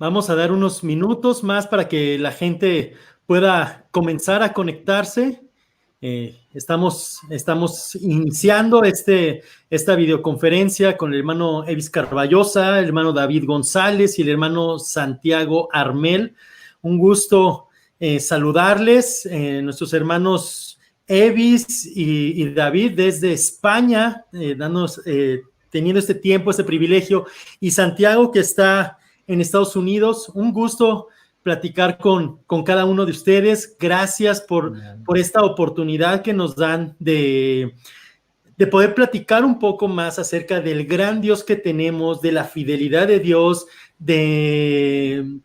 Vamos a dar unos minutos más para que la gente pueda comenzar a conectarse. Estamos iniciando esta videoconferencia con el hermano Evis Carballosa, el hermano David González y el hermano Santiago Armel. Un gusto saludarles, nuestros hermanos Evis y David desde España, teniendo este tiempo, este privilegio, y Santiago, que está en Estados Unidos. Un gusto platicar con cada uno de ustedes. Gracias por esta oportunidad que nos dan de poder platicar un poco más acerca del gran Dios que tenemos, de la fidelidad de Dios, de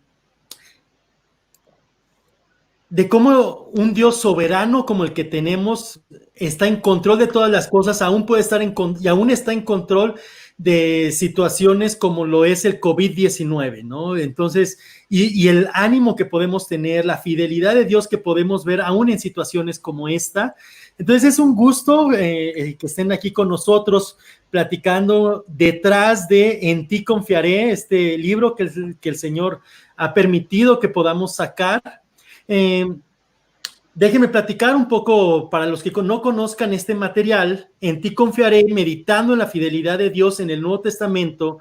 cómo un Dios soberano como el que tenemos está en control de todas las cosas, aún puede estar y aún está en control de situaciones como lo es el COVID-19, ¿no? Entonces, y el ánimo que podemos tener, la fidelidad de Dios que podemos ver aún en situaciones como esta. Entonces, es un gusto que estén aquí con nosotros platicando detrás de En ti confiaré, este libro que el Señor ha permitido que podamos sacar. Déjenme platicar un poco para los que no conozcan este material. En ti confiaré, meditando en la fidelidad de Dios en el Nuevo Testamento.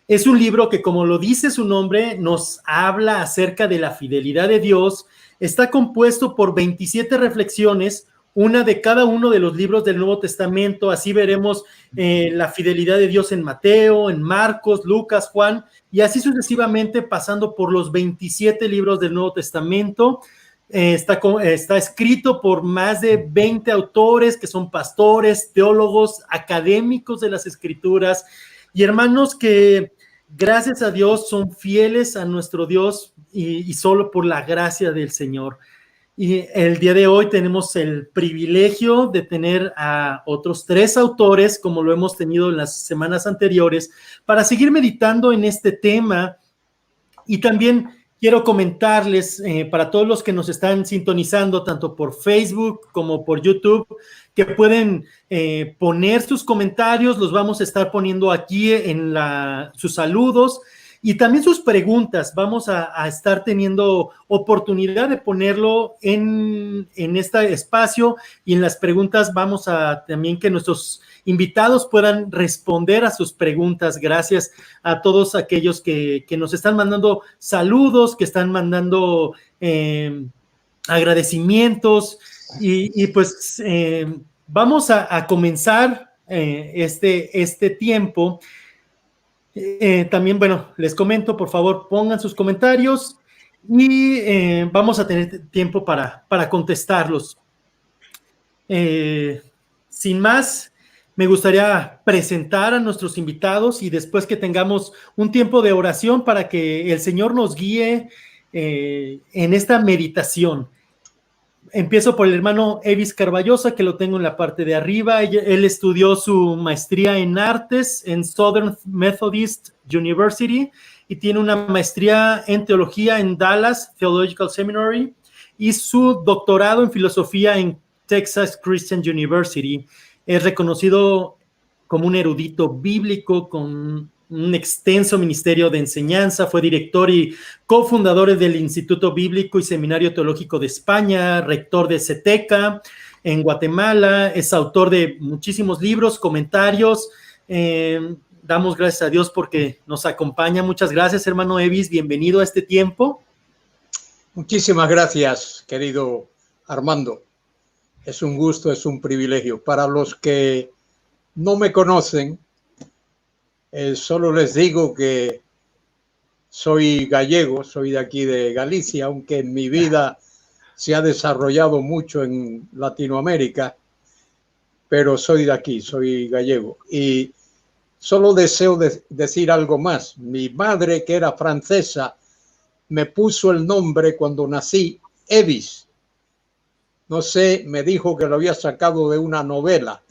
Es un libro que, como lo dice su nombre, nos habla acerca de la fidelidad de Dios. Está compuesto por 27 reflexiones, una de cada uno de los libros del Nuevo Testamento. Así veremos la fidelidad de Dios en Mateo, en Marcos, Lucas, Juan, y así sucesivamente pasando por los 27 libros del Nuevo Testamento. Está escrito por más de 20 autores que son pastores, teólogos, académicos de las Escrituras y hermanos que, gracias a Dios, son fieles a nuestro Dios y solo por la gracia del Señor. Y el día de hoy tenemos el privilegio de tener a otros 3 autores, como lo hemos tenido en las semanas anteriores, para seguir meditando en este tema. Y también quiero comentarles para todos los que nos están sintonizando, tanto por Facebook como por YouTube, que pueden poner sus comentarios, los vamos a estar poniendo aquí en sus saludos y también sus preguntas. Vamos a estar teniendo oportunidad de ponerlo en este espacio, y en las preguntas vamos a también que nuestros invitados puedan responder a sus preguntas. Gracias a todos aquellos que nos están mandando saludos, que están mandando agradecimientos y pues vamos a comenzar este tiempo. También, bueno, les comento, por favor, pongan sus comentarios y vamos a tener tiempo para contestarlos. Sin más, me gustaría presentar a nuestros invitados y después que tengamos un tiempo de oración para que el Señor nos guíe en esta meditación. Empiezo por el hermano Evis Carballosa, que lo tengo en la parte de arriba. Él estudió su maestría en artes en Southern Methodist University y tiene una maestría en teología en Dallas Theological Seminary y su doctorado en filosofía en Texas Christian University. Es reconocido como un erudito bíblico con un extenso ministerio de enseñanza. Fue director y cofundador del Instituto Bíblico y Seminario Teológico de España, rector de CETECA en Guatemala. Es autor de muchísimos libros, comentarios. Damos gracias a Dios porque nos acompaña. Muchas gracias, hermano Evis. Bienvenido a este tiempo. Muchísimas gracias, querido Armando. Es un gusto, es un privilegio. Para los que no me conocen, solo les digo que soy gallego, soy de aquí de Galicia, aunque en mi vida se ha desarrollado mucho en Latinoamérica, pero soy de aquí, soy gallego. Y solo deseo decir algo más. Mi madre, que era francesa, me puso el nombre cuando nací, Evis. No sé, me dijo que lo había sacado de una novela,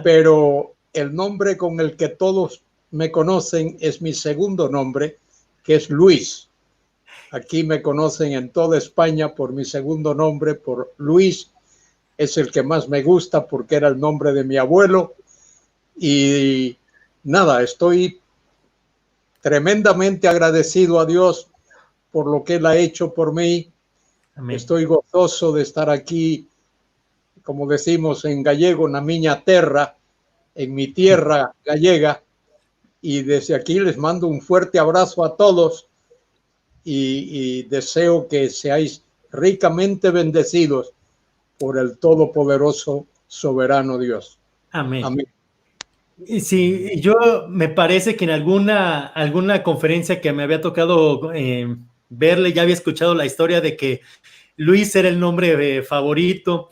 pero el nombre con el que todos me conocen es mi segundo nombre, que es Luis. Aquí me conocen en toda España por mi segundo nombre, por Luis. Es el que más me gusta porque era el nombre de mi abuelo. Y nada, estoy tremendamente agradecido a Dios por lo que Él ha hecho por mí. Amén. Estoy gozoso de estar aquí, como decimos en gallego, na miña terra, en mi tierra gallega. Y desde aquí les mando un fuerte abrazo a todos y deseo que seáis ricamente bendecidos por el todopoderoso, soberano Dios. Amén. Amén. Y sí, yo me parece que en alguna conferencia que me había tocado verle, ya había escuchado la historia de que Luis era el nombre favorito,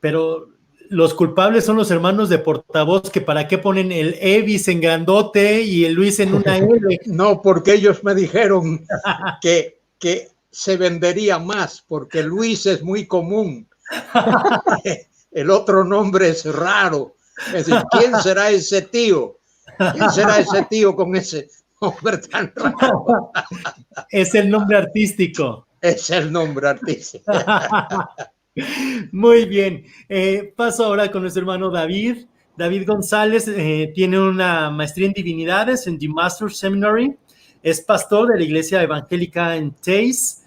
pero los culpables son los hermanos de portavoz, que para qué ponen el Evis en grandote y el Luis en una L. No, porque ellos me dijeron que se vendería más, porque Luis es muy común. El otro nombre es raro. Es decir, ¿quién será ese tío? ¿Quién será ese tío con ese nombre tan raro? Es el nombre artístico. Es el nombre artístico. Muy bien. Paso ahora con nuestro hermano David. David González tiene una maestría en divinidades en The Master's Seminary. Es pastor de la iglesia evangélica en Teis,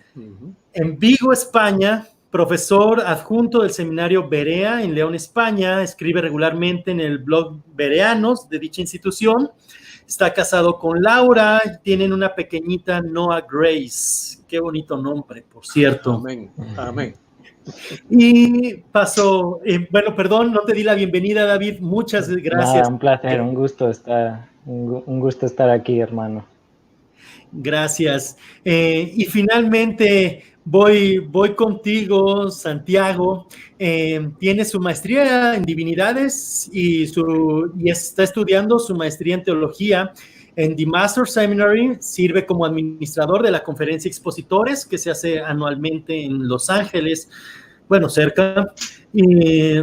en Vigo, España. Profesor adjunto del seminario Berea en León, España. Escribe regularmente en el blog Bereanos de dicha institución. Está casado con Laura. Tienen una pequeñita Noah Grace. Qué bonito nombre, por cierto. Amén. Amén. Y paso, bueno, perdón, no te di la bienvenida, David. Muchas gracias. Nada, un placer, un gusto estar aquí, hermano. Gracias. Y finalmente voy contigo, Santiago. Tiene su maestría en divinidades y está estudiando su maestría en teología en The Master Seminary. Sirve como administrador de la conferencia Expositores, que se hace anualmente en Los Ángeles, bueno, cerca. Y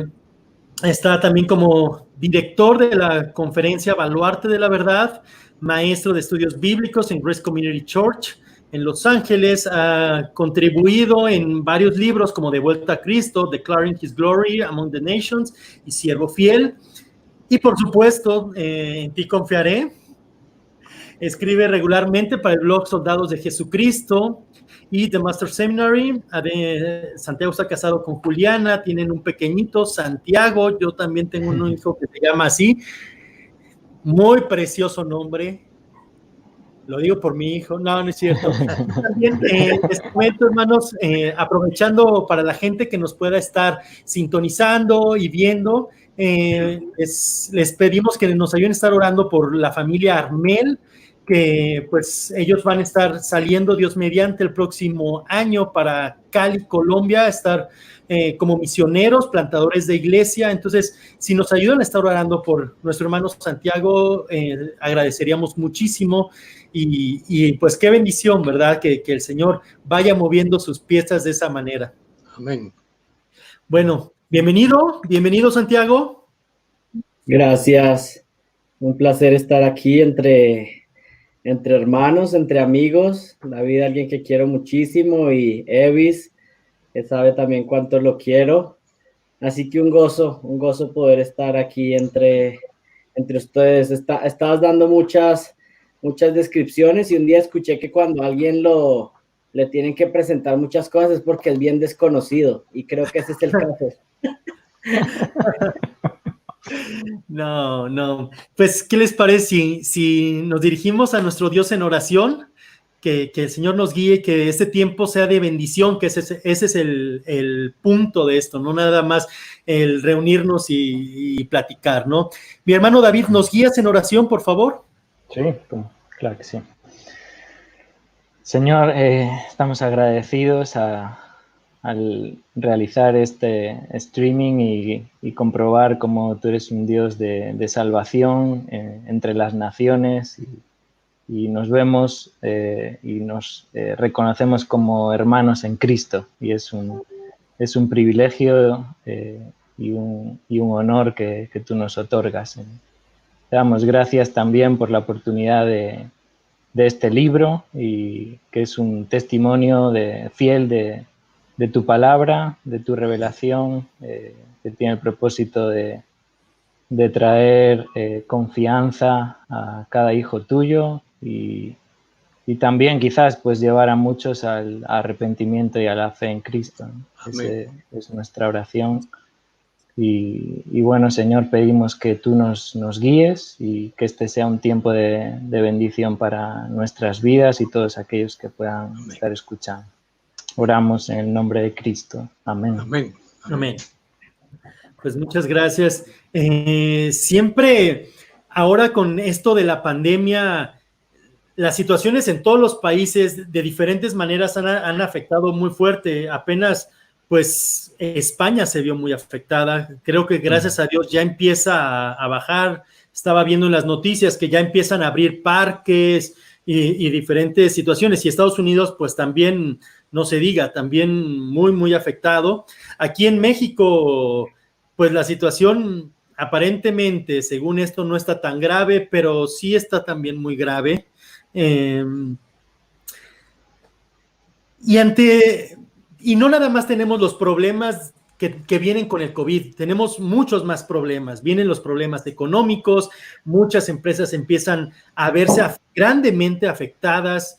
está también como director de la conferencia Baluarte de la Verdad, maestro de estudios bíblicos en Grace Community Church en Los Ángeles. Ha contribuido en varios libros como De Vuelta a Cristo, Declaring His Glory Among the Nations y Siervo Fiel. Y por supuesto, en ti confiaré. Escribe regularmente para el blog Soldados de Jesucristo y The Master Seminary. Santiago está casado con Juliana, tienen un pequeñito, Santiago. Yo también tengo un hijo que se llama así. Muy precioso nombre. Lo digo por mi hijo. No, no es cierto. También les comento, hermanos, aprovechando para la gente que nos pueda estar sintonizando y viendo, les pedimos que nos ayuden a estar orando por la familia Armel, que pues ellos van a estar saliendo, Dios mediante, el próximo año para Cali, Colombia, estar como misioneros, plantadores de iglesia. Entonces, si nos ayudan a estar orando por nuestro hermano Santiago, agradeceríamos muchísimo. Y pues qué bendición, ¿verdad? Que el Señor vaya moviendo sus piezas de esa manera. Amén. Bueno, bienvenido Santiago. Gracias, un placer estar aquí entre hermanos, entre amigos. David, alguien que quiero muchísimo, y Evis, que sabe también cuánto lo quiero. Así que un gozo poder estar aquí entre ustedes. Estabas dando muchas descripciones, y un día escuché que cuando a alguien le tienen que presentar muchas cosas es porque es bien desconocido, y creo que ese es el caso. No. Pues, ¿qué les parece si nos dirigimos a nuestro Dios en oración? Que el Señor nos guíe, que este tiempo sea de bendición, que ese es el punto de esto, no nada más el reunirnos y platicar, ¿no? Mi hermano David, ¿nos guías en oración, por favor? Sí, claro que sí. Señor, estamos agradecidos al realizar este streaming y comprobar cómo tú eres un Dios de salvación entre las naciones, y nos vemos y nos reconocemos como hermanos en Cristo, y es un privilegio y un honor que tú nos otorgas. Te damos gracias también por la oportunidad de este libro, y que es un testimonio fiel de tu palabra, de tu revelación, que tiene el propósito de traer confianza a cada hijo tuyo, y también quizás pues llevar a muchos al arrepentimiento y a la fe en Cristo, ¿no? Esa es nuestra oración. Y bueno, Señor, pedimos que tú nos guíes y que este sea un tiempo de bendición para nuestras vidas y todos aquellos que puedan estar escuchando. Oramos en el nombre de Cristo. Amén. Amén. Amén. Pues muchas gracias. Siempre, ahora con esto de la pandemia, las situaciones en todos los países de diferentes maneras han afectado muy fuerte. Apenas, pues, España se vio muy afectada. Creo que gracias a Dios ya empieza a bajar. Estaba viendo en las noticias que ya empiezan a abrir parques y diferentes situaciones. Y Estados Unidos, pues también, no se diga, también muy, muy afectado. Aquí en México, pues la situación aparentemente, según esto, no está tan grave, pero sí está también muy grave. Y no nada más tenemos los problemas que vienen con el COVID, tenemos muchos más problemas, vienen los problemas económicos, muchas empresas empiezan a verse grandemente afectadas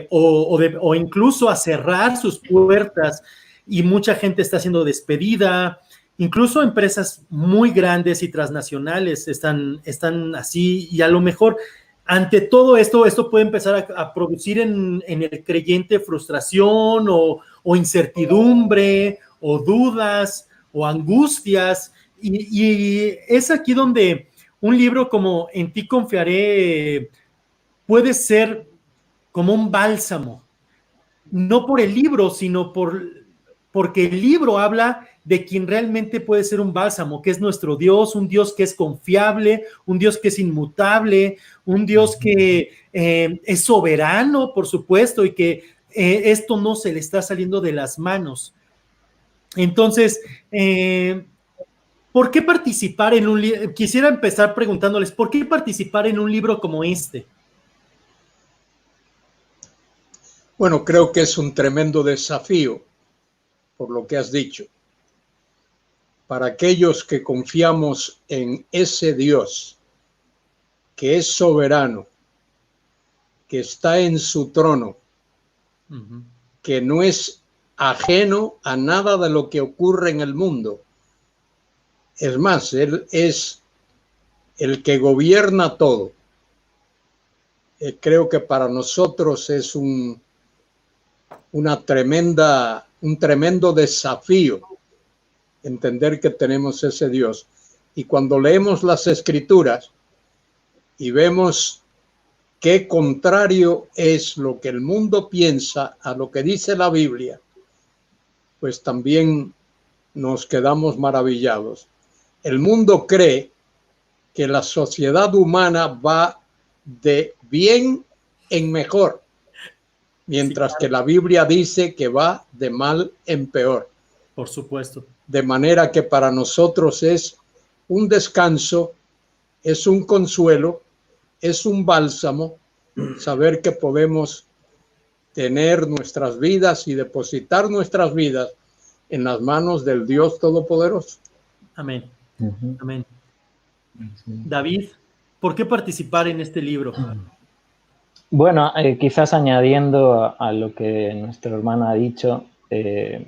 o incluso a cerrar sus puertas y mucha gente está siendo despedida, incluso empresas muy grandes y transnacionales están así y a lo mejor ante todo esto puede empezar a producir en el creyente frustración o incertidumbre o dudas o angustias y es aquí donde un libro como En ti confiaré puede ser como un bálsamo, no por el libro, sino porque el libro habla de quien realmente puede ser un bálsamo, que es nuestro Dios, un Dios que es confiable, un Dios que es inmutable, un Dios que es soberano, por supuesto, y que esto no se le está saliendo de las manos. Entonces, ¿por qué participar en un libro? Quisiera empezar preguntándoles, ¿por qué participar en un libro como este? Bueno, creo que es un tremendo desafío, por lo que has dicho. Para aquellos que confiamos en ese Dios que es soberano, que está en su trono, que no es ajeno a nada de lo que ocurre en el mundo. Es más, Él es el que gobierna todo. Creo que para nosotros es un tremendo desafío entender que tenemos ese Dios. Y cuando leemos las Escrituras y vemos qué contrario es lo que el mundo piensa a lo que dice la Biblia, pues también nos quedamos maravillados. El mundo cree que la sociedad humana va de bien en mejor, mientras que la Biblia dice que va de mal en peor. Por supuesto. De manera que para nosotros es un descanso, es un consuelo, es un bálsamo, saber que podemos tener nuestras vidas y depositar nuestras vidas en las manos del Dios Todopoderoso. Amén. Amén. David, ¿por qué participar en este libro? Bueno, quizás añadiendo a lo que nuestro hermano ha dicho,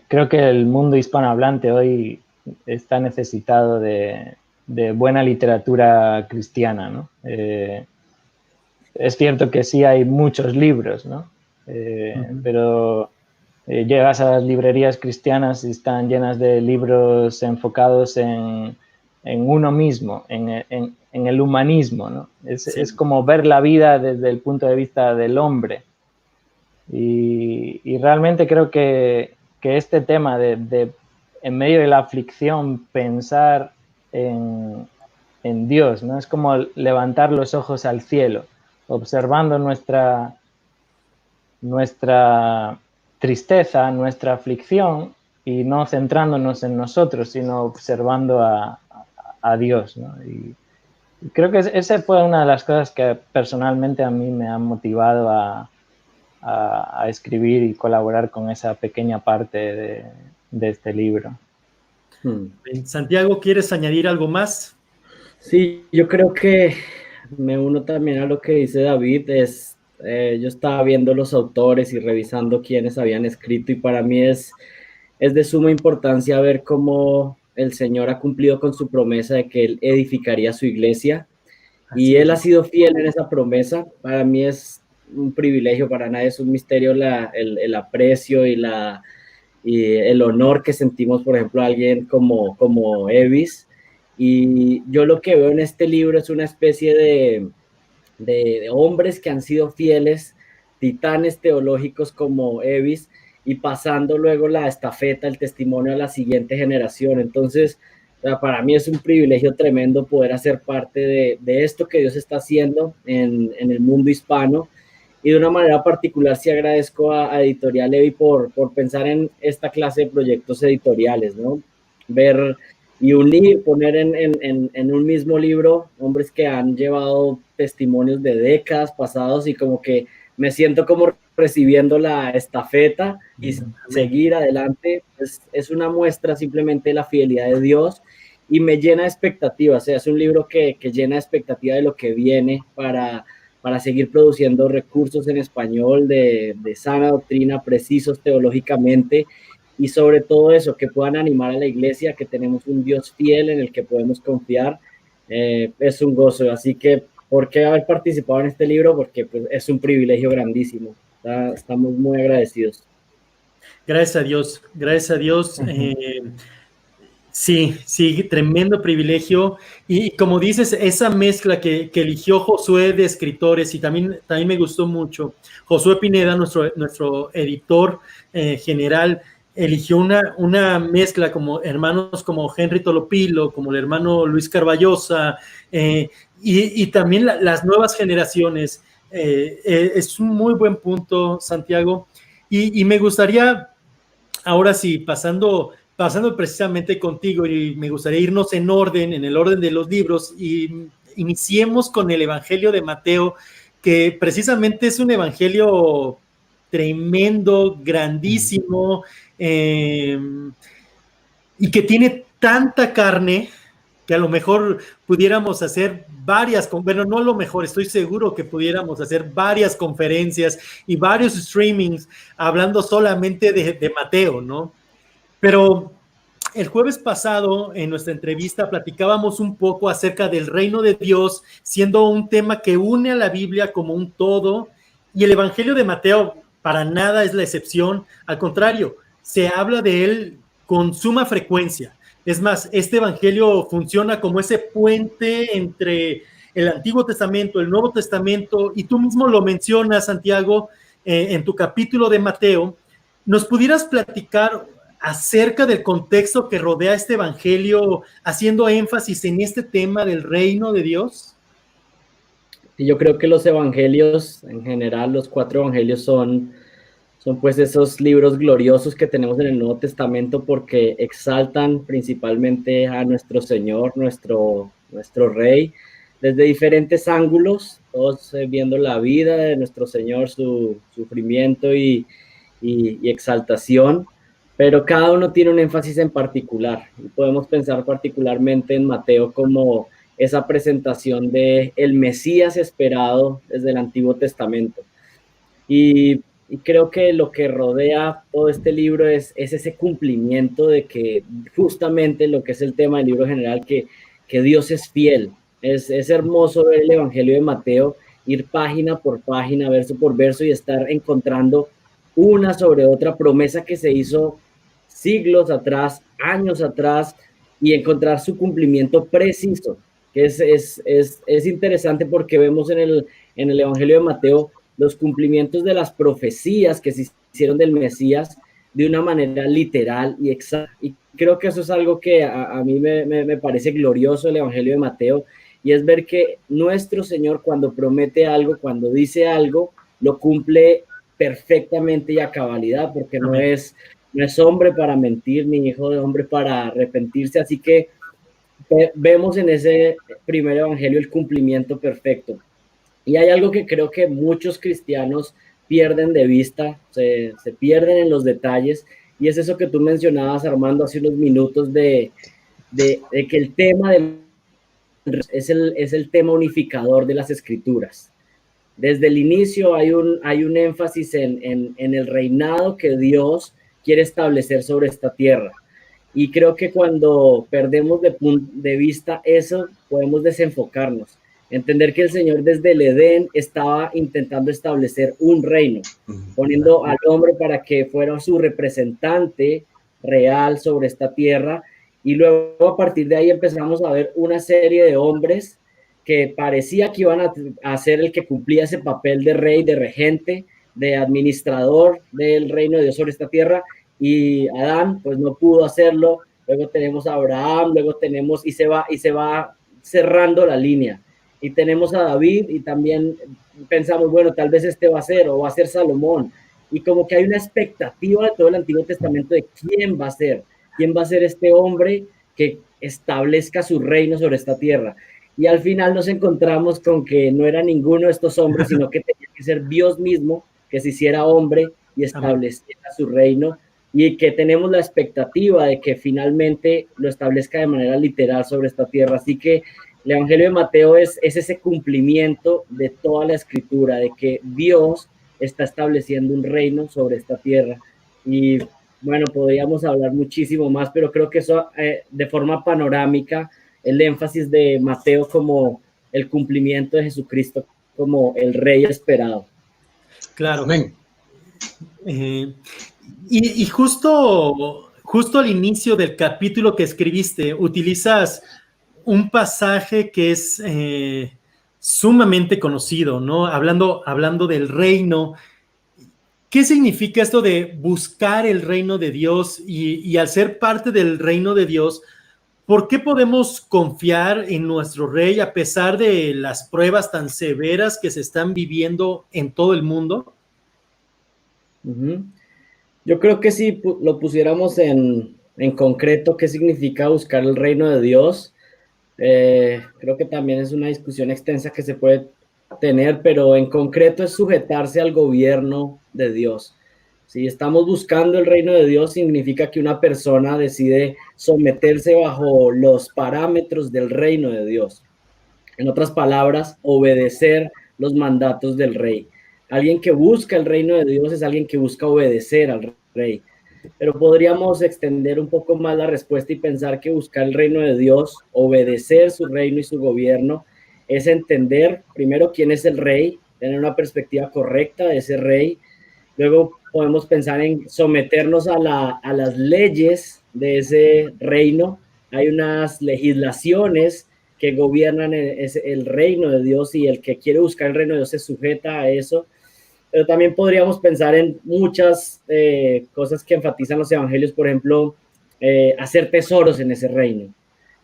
creo que el mundo hispanohablante hoy está necesitado de buena literatura cristiana, ¿no? Es cierto que sí hay muchos libros, ¿no? Pero llegas a las librerías cristianas y están llenas de libros enfocados en uno mismo, en el humanismo, ¿no? Es como ver la vida desde el punto de vista del hombre. Y realmente creo que este tema de en medio de la aflicción pensar en Dios, ¿no? Es como levantar los ojos al cielo, observando nuestra tristeza, nuestra aflicción y no centrándonos en nosotros, sino observando a Dios, ¿no? Y creo que esa fue una de las cosas que personalmente a mí me han motivado a escribir y colaborar con esa pequeña parte de este libro. Santiago, ¿quieres añadir algo más? Sí, yo creo que me uno también a lo que dice David. Yo estaba viendo los autores y revisando quiénes habían escrito, y para mí es de suma importancia ver cómo el Señor ha cumplido con su promesa de que Él edificaría su iglesia, y Así Él ha es. sido fiel en esa promesa. Para mí es un privilegio, para nadie es un misterio el aprecio y el honor que sentimos, por ejemplo, a alguien como Evis. Y yo lo que veo en este libro es una especie de hombres que han sido fieles, titanes teológicos como Evis, y pasando luego la estafeta, el testimonio a la siguiente generación. Entonces, para mí es un privilegio tremendo poder hacer parte de esto que Dios está haciendo en el mundo hispano. Y de una manera particular sí agradezco a Editorial Levi por pensar en esta clase de proyectos editoriales, ¿no? Ver y unir, poner en un mismo libro hombres que han llevado testimonios de décadas pasados, y como que me siento como recibiendo la estafeta y Amén. seguir adelante. Es una muestra simplemente de la fidelidad de Dios, y me llena de expectativas. O sea, es un libro que llena de expectativa de lo que viene para seguir produciendo recursos en español de sana doctrina, precisos teológicamente, y sobre todo eso, que puedan animar a la iglesia, que tenemos un Dios fiel en el que podemos confiar. Es un gozo. Así que, ¿por qué haber participado en este libro? Porque pues, es un privilegio grandísimo. Estamos muy agradecidos. Gracias a Dios, gracias a Dios. Sí, sí, tremendo privilegio. Y como dices, esa mezcla que eligió Josué de escritores, y también me gustó mucho. Josué Pineda, nuestro editor general, eligió una mezcla como hermanos como Henry Tolopilo, como el hermano Luis Carballosa, y también las nuevas generaciones. Es un muy buen punto, Santiago. Y me gustaría, ahora sí, pasando precisamente contigo, y me gustaría irnos en orden, en el orden de los libros, y iniciemos con el Evangelio de Mateo, que precisamente es un evangelio tremendo, grandísimo, y que tiene tanta carne que a lo mejor pudiéramos hacer varias, bueno, no a lo mejor, estoy seguro que pudiéramos hacer varias conferencias y varios streamings hablando solamente de Mateo, ¿no? Pero el jueves pasado, en nuestra entrevista, platicábamos un poco acerca del reino de Dios, siendo un tema que une a la Biblia como un todo, y el Evangelio de Mateo para nada es la excepción. Al contrario, se habla de él con suma frecuencia. Es más, este Evangelio funciona como ese puente entre el Antiguo Testamento, el Nuevo Testamento, y tú mismo lo mencionas, Santiago, en tu capítulo de Mateo. ¿Nos pudieras platicar acerca del contexto que rodea este evangelio, haciendo énfasis en este tema del reino de Dios? Y yo creo que los evangelios, en general, los 4 evangelios son pues esos libros gloriosos que tenemos en el Nuevo Testamento, porque exaltan principalmente a nuestro Señor, nuestro Rey, desde diferentes ángulos, todos viendo la vida de nuestro Señor, su sufrimiento y exaltación, pero cada uno tiene un énfasis en particular. Y podemos pensar particularmente en Mateo como esa presentación de el Mesías esperado desde el Antiguo Testamento. Y creo que lo que rodea todo este libro es ese cumplimiento de que justamente lo que es el tema del libro general, que Dios es fiel. Es hermoso ver el Evangelio de Mateo, ir página por página, verso por verso, y estar encontrando una sobre otra promesa que se hizo siglos atrás, años atrás, y encontrar su cumplimiento preciso, que es interesante porque vemos en el Evangelio de Mateo los cumplimientos de las profecías que se hicieron del Mesías de una manera literal y exacta. Y creo que eso es algo que a mí me parece glorioso el Evangelio de Mateo, y es ver que nuestro Señor, cuando promete algo, cuando dice algo, lo cumple perfectamente y a cabalidad, porque no Amén. es hombre para mentir, ni hijo de hombre para arrepentirse. Así que vemos en ese primer evangelio el cumplimiento perfecto. Y hay algo que creo que muchos cristianos pierden de vista, se pierden en los detalles, y es eso que tú mencionabas, Armando, hace unos minutos, de que el tema del es el tema unificador de las escrituras. Desde el inicio hay un énfasis en el reinado que Dios quiere establecer sobre esta tierra. Y creo que cuando perdemos de vista eso, podemos desenfocarnos. Entender que el Señor desde el Edén estaba intentando establecer un reino, poniendo al hombre para que fuera su representante real sobre esta tierra. Y luego a partir de ahí empezamos a ver una serie de hombres que parecía que iban a ser el que cumplía ese papel de rey, de regente, de administrador del reino de Dios sobre esta tierra, y Adán pues no pudo hacerlo. Luego tenemos a Abraham, luego tenemos, y se va cerrando la línea, y tenemos a David, y también pensamos, bueno, tal vez este va a ser, o va a ser Salomón, y como que hay una expectativa de todo el Antiguo Testamento de quién va a ser este hombre que establezca su reino sobre esta tierra. Y al final nos encontramos con que no era ninguno de estos hombres, sino que tenía que ser Dios mismo que se hiciera hombre y estableciera su reino, y que tenemos la expectativa de que finalmente lo establezca de manera literal sobre esta tierra. Así que el Evangelio de Mateo es ese cumplimiento de toda la escritura, de que Dios está estableciendo un reino sobre esta tierra. Y bueno, podríamos hablar muchísimo más, pero creo que eso de forma panorámica, el énfasis de Mateo como el cumplimiento de Jesucristo como el rey esperado. Claro. Amén. Y justo al inicio del capítulo que escribiste, utilizas un pasaje que es sumamente conocido, ¿no? Hablando del reino. ¿Qué significa esto de buscar el reino de Dios? Y al ser parte del reino de Dios, ¿por qué podemos confiar en nuestro rey a pesar de las pruebas tan severas que se están viviendo en todo el mundo? Yo creo que si lo pusiéramos en concreto, ¿qué significa buscar el reino de Dios? Creo que también es una discusión extensa que se puede tener, pero en concreto es sujetarse al gobierno de Dios. Si estamos buscando el reino de Dios, significa que una persona decide someterse bajo los parámetros del reino de Dios. En otras palabras, obedecer los mandatos del rey. Alguien que busca el reino de Dios es alguien que busca obedecer al rey. Pero podríamos extender un poco más la respuesta y pensar que buscar el reino de Dios, obedecer su reino y su gobierno, es entender primero quién es el rey, tener una perspectiva correcta de ese rey. Luego podemos pensar en someternos a las leyes de ese reino. Hay unas legislaciones que gobiernan el reino de Dios, y el que quiere buscar el reino de Dios se sujeta a eso. Pero también podríamos pensar en muchas cosas que enfatizan los evangelios, por ejemplo, hacer tesoros en ese reino.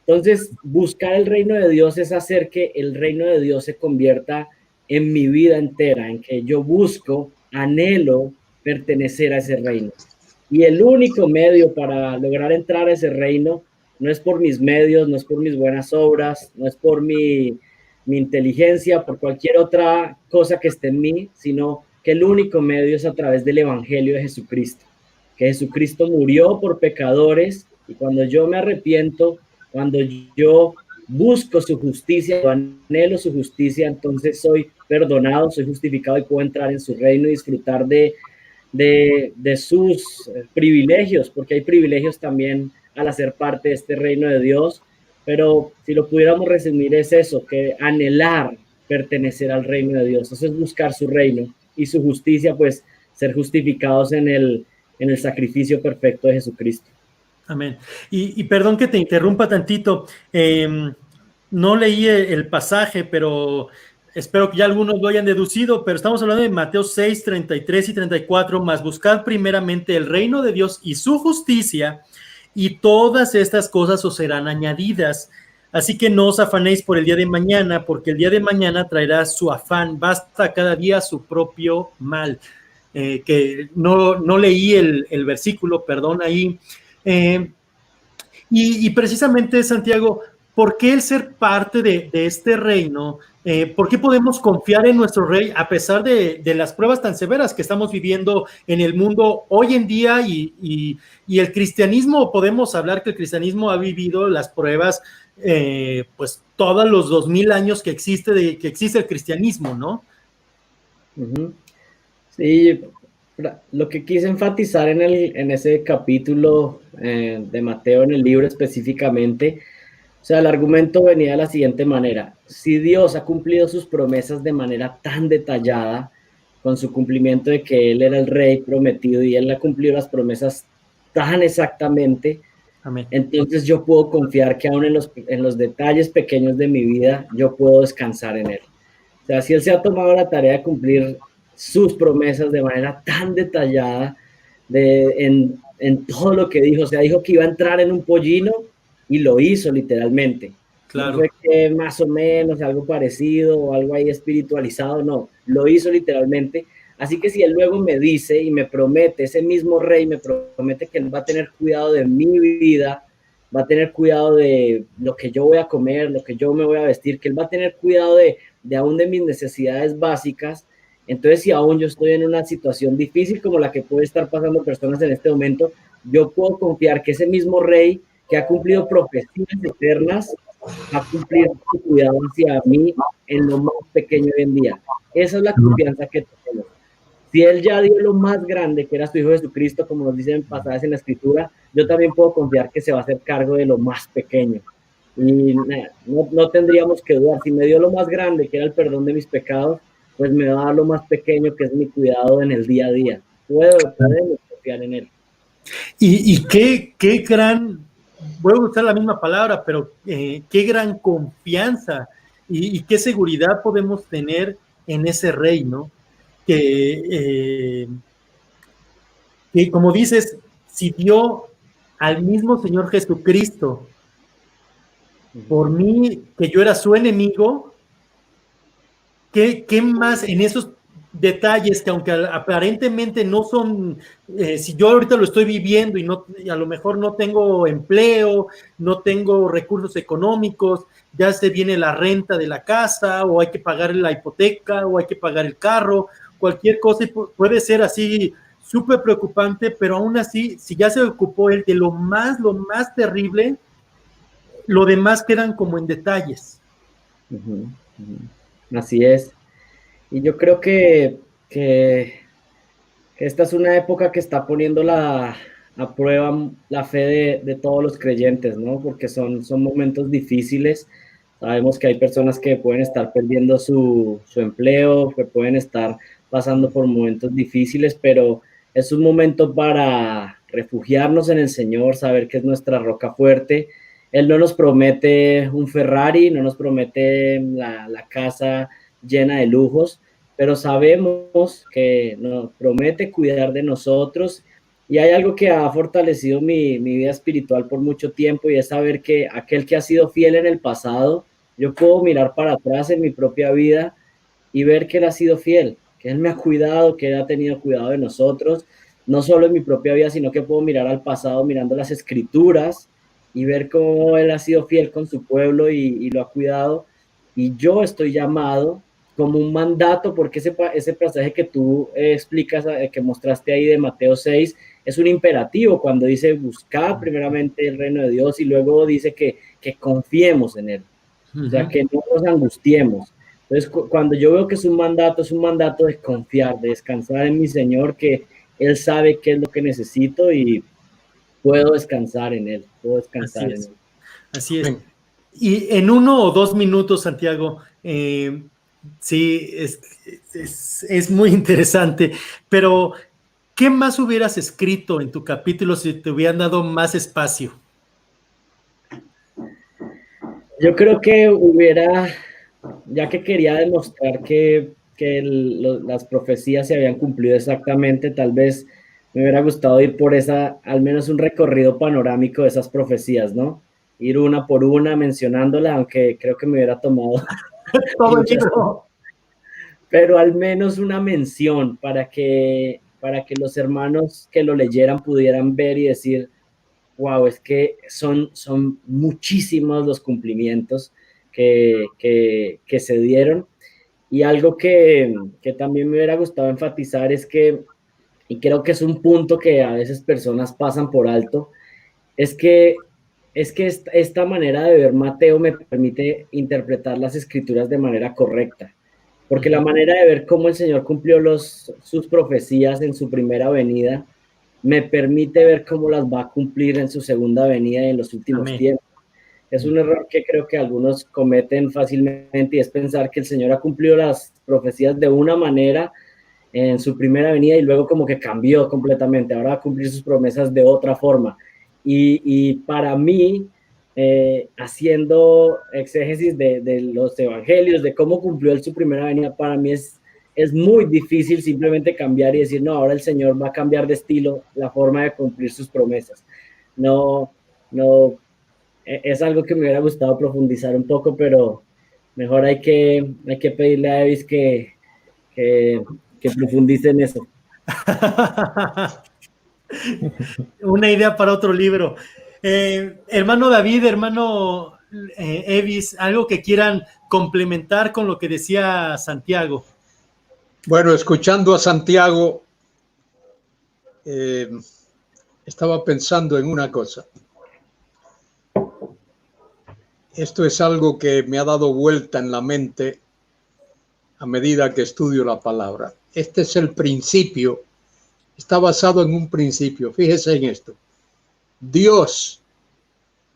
Entonces, buscar el reino de Dios es hacer que el reino de Dios se convierta en mi vida entera, en que yo busco, anhelo pertenecer a ese reino. Y el único medio para lograr entrar a ese reino no es por mis medios, no es por mis buenas obras, no es por mi inteligencia, por cualquier otra cosa que esté en mí, sino que el único medio es a través del evangelio de Jesucristo, que Jesucristo murió por pecadores, y cuando yo me arrepiento, cuando yo busco su justicia, anhelo su justicia, entonces soy perdonado, soy justificado y puedo entrar en su reino y disfrutar de sus privilegios, porque hay privilegios también al hacer parte de este reino de Dios. Pero si lo pudiéramos resumir, es eso, que anhelar pertenecer al reino de Dios, eso es buscar su reino y su justicia, pues ser justificados en el sacrificio perfecto de Jesucristo. Amén. Y perdón que te interrumpa tantito, no leí el pasaje, pero espero que ya algunos lo hayan deducido, pero estamos hablando de Mateo 6, 33 y 34, más buscad primeramente el reino de Dios y su justicia, y todas estas cosas os serán añadidas. Así que no os afanéis por el día de mañana, porque el día de mañana traerá su afán, basta cada día su propio mal. Que no leí el versículo, perdón, ahí. Y precisamente, Santiago, ¿por qué el ser parte de este reino? ¿Por qué podemos confiar en nuestro rey a pesar de las pruebas tan severas que estamos viviendo en el mundo hoy en día? Y el cristianismo, podemos hablar que el cristianismo ha vivido las pruebas pues todos los 2000 años que existe el cristianismo, ¿no? Ujú. Sí, lo que quise enfatizar en ese capítulo de Mateo, en el libro específicamente, o sea, el argumento venía de la siguiente manera: si Dios ha cumplido sus promesas de manera tan detallada, con su cumplimiento de que Él era el rey prometido y Él ha cumplido las promesas tan exactamente, Amén. entonces yo puedo confiar que aún en los detalles pequeños de mi vida, yo puedo descansar en Él. O sea, si Él se ha tomado la tarea de cumplir sus promesas de manera tan detallada, en todo lo que dijo, o sea, dijo que iba a entrar en un pollino y lo hizo literalmente. No Claro. fue que más o menos algo parecido o algo ahí espiritualizado, no, lo hizo literalmente. Así que si Él luego me dice y me promete, ese mismo rey me promete que Él va a tener cuidado de mi vida, va a tener cuidado de lo que yo voy a comer, lo que yo me voy a vestir, que Él va a tener cuidado de aún de mis necesidades básicas. Entonces, si aún yo estoy en una situación difícil como la que puede estar pasando personas en este momento, yo puedo confiar que ese mismo rey que ha cumplido profecías eternas va a cumplir su cuidado hacia mí en lo más pequeño hoy en día. Esa es la confianza que tenemos. Si Él ya dio lo más grande, que era su Hijo Jesucristo, como nos dicen pasadas en la Escritura, yo también puedo confiar que se va a hacer cargo de lo más pequeño. Y no tendríamos que dudar. Si me dio lo más grande, que era el perdón de mis pecados, pues me va a dar lo más pequeño, que es mi cuidado en el día a día. Podemos confiar en Él. Y qué gran, voy a usar la misma palabra, pero qué gran confianza y qué seguridad podemos tener en ese rey, ¿no? Que como dices, si dio al mismo Señor Jesucristo por mí, que yo era su enemigo, ¿qué más en esos detalles que aunque aparentemente no son, si yo ahorita lo estoy viviendo y a lo mejor no tengo empleo, no tengo recursos económicos, ya se viene la renta de la casa o hay que pagar la hipoteca o hay que pagar el carro, cualquier cosa puede ser así súper preocupante, pero aún así, si ya se ocupó él de lo más terrible, lo demás quedan como en detalles. Así es. Y yo creo que esta es una época que está poniendo a prueba la fe de todos los creyentes, ¿no? Porque son momentos difíciles. Sabemos que hay personas que pueden estar perdiendo su empleo, que pueden estar pasando por momentos difíciles, pero es un momento para refugiarnos en el Señor, saber que es nuestra roca fuerte. Él no nos promete un Ferrari, no nos promete la casa llena de lujos, pero sabemos que nos promete cuidar de nosotros. Y hay algo que ha fortalecido mi vida espiritual por mucho tiempo, y es saber que aquel que ha sido fiel en el pasado, yo puedo mirar para atrás en mi propia vida y ver que Él ha sido fiel, que Él me ha cuidado, que Él ha tenido cuidado de nosotros, no solo en mi propia vida, sino que puedo mirar al pasado mirando las Escrituras y ver cómo Él ha sido fiel con su pueblo y lo ha cuidado. Y yo estoy llamado como un mandato, porque ese pasaje que tú explicas, que mostraste ahí de Mateo 6, es un imperativo cuando dice buscar primeramente el reino de Dios y luego dice que confiemos en Él, o sea, que no nos angustiemos. Entonces, cuando yo veo que es un mandato de confiar, de descansar en mi Señor, que Él sabe qué es lo que necesito y puedo descansar en Él, puedo descansar en Él. Así es. Y en 1 o 2 minutos, Santiago, sí, es muy interesante, pero ¿qué más hubieras escrito en tu capítulo si te hubieran dado más espacio? Yo creo que ya que quería demostrar que las profecías se habían cumplido exactamente, tal vez me hubiera gustado ir por al menos un recorrido panorámico de esas profecías, ¿no? Ir una por una mencionándola, aunque creo que me hubiera tomado Todo el muchas, libro. pero al menos una mención para que los hermanos que lo leyeran pudieran ver y decir, wow, es que son muchísimos los cumplimientos que se dieron. Y algo que también me hubiera gustado enfatizar es que, y creo que es un punto que a veces personas pasan por alto, es que es que esta manera de ver Mateo me permite interpretar las escrituras de manera correcta, porque la manera de ver cómo el Señor cumplió sus profecías en su primera venida me permite ver cómo las va a cumplir en su segunda venida y en los últimos Amén. tiempos. Es un error que creo que algunos cometen fácilmente, y es pensar que el Señor ha cumplido las profecías de una manera en su primera venida y luego como que cambió completamente. Ahora va a cumplir sus promesas de otra forma. Y para mí, haciendo exégesis de los evangelios, de cómo cumplió él su primera venida, para mí es muy difícil simplemente cambiar y decir, no, ahora el Señor va a cambiar de estilo la forma de cumplir sus promesas. No, no, es algo que me hubiera gustado profundizar un poco, pero mejor hay que pedirle a Evis que profundice en eso. Una idea para otro libro. Hermano David, hermano Evis, algo que quieran complementar con lo que decía Santiago. Bueno, escuchando a Santiago, estaba pensando en una cosa. Esto es algo que me ha dado vuelta en la mente a medida que estudio la palabra. Este es el principio, está basado en un principio. Fíjese en esto. Dios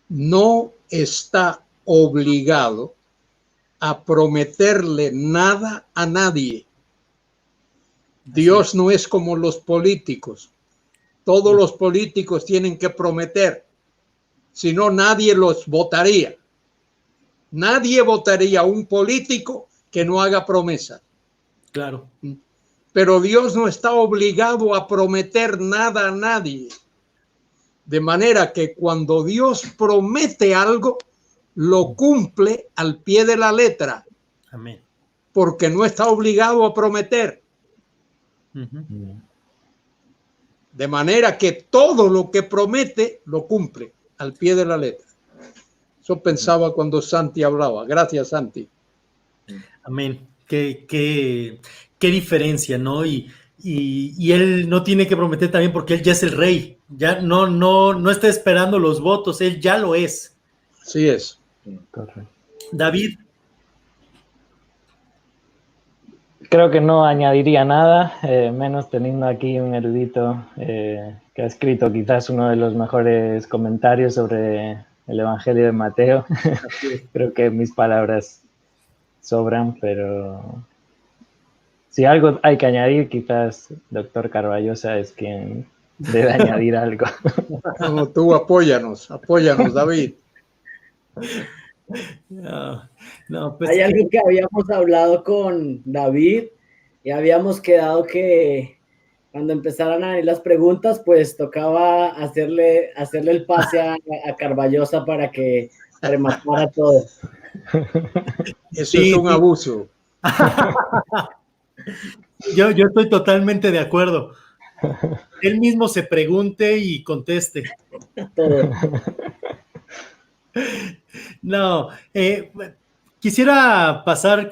no está obligado a prometerle nada a nadie. Dios no es como los políticos. Todos los políticos tienen que prometer, si no nadie los votaría. Nadie votaría a un político que no haga promesas. Claro. Pero Dios no está obligado a prometer nada a nadie. De manera que cuando Dios promete algo, lo cumple al pie de la letra. Amén. Porque no está obligado a prometer. De manera que todo lo que promete, lo cumple al pie de la letra. Eso pensaba cuando Santi hablaba. Gracias, Santi. Amén. Qué diferencia, ¿no? Y él no tiene que prometer también porque él ya es el rey. Ya no está esperando los votos, él ya lo es. Así es. Correcto. David. Creo que no añadiría nada, menos teniendo aquí un erudito que ha escrito quizás uno de los mejores comentarios sobre el Evangelio de Mateo. Creo que mis palabras sobran, pero si algo hay que añadir, quizás doctor Carballosa es quien debe añadir algo. No, tú apóyanos, David. No, pues, hay algo que habíamos hablado con David y habíamos quedado que cuando empezaran a venir las preguntas, pues tocaba hacerle el pase a Carballosa para que rematara todo. Eso sí, es un abuso. Yo estoy totalmente de acuerdo. Él mismo se pregunte y conteste. Todo. No, quisiera pasar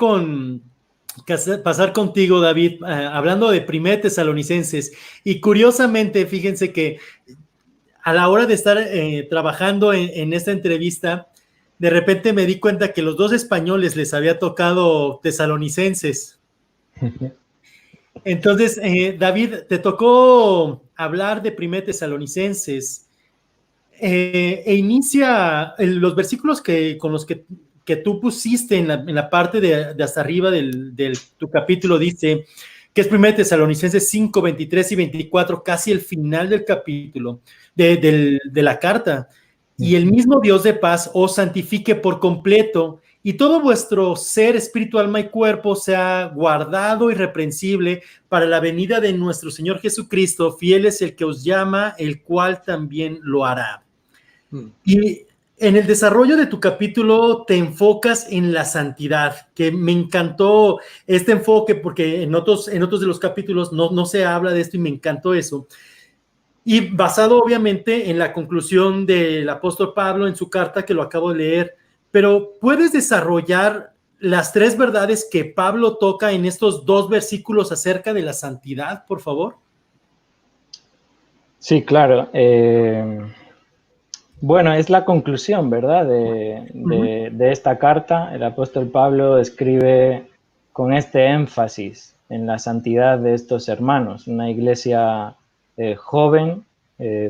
contigo, David, hablando de 1 Tesalonicenses. Y curiosamente, fíjense que a la hora de estar trabajando en esta entrevista, de repente me di cuenta que los dos españoles les había tocado Tesalonicenses. Entonces, David, te tocó hablar de 1 Tesalonicenses. E inicia los versículos con los que tú pusiste en la parte de hasta arriba de tu capítulo, dice que es 1 Tesalonicenses 5, 23 y 24, casi el final del capítulo, de la carta. Y el mismo Dios de paz os santifique por completo, y todo vuestro ser, espíritu, alma y cuerpo sea guardado irreprensible para la venida de nuestro Señor Jesucristo. Fiel es el que os llama, el cual también lo hará. Y en el desarrollo de tu capítulo te enfocas en la santidad, que me encantó este enfoque porque en otros de los capítulos no se habla de esto y me encantó eso. Y basado obviamente en la conclusión del apóstol Pablo en su carta que lo acabo de leer, pero ¿puedes desarrollar las 3 verdades que Pablo toca en estos 2 versículos acerca de la santidad, por favor? Sí, claro. Bueno, es la conclusión, ¿verdad? De esta carta. El apóstol Pablo escribe con este énfasis en la santidad de estos hermanos, una iglesia joven,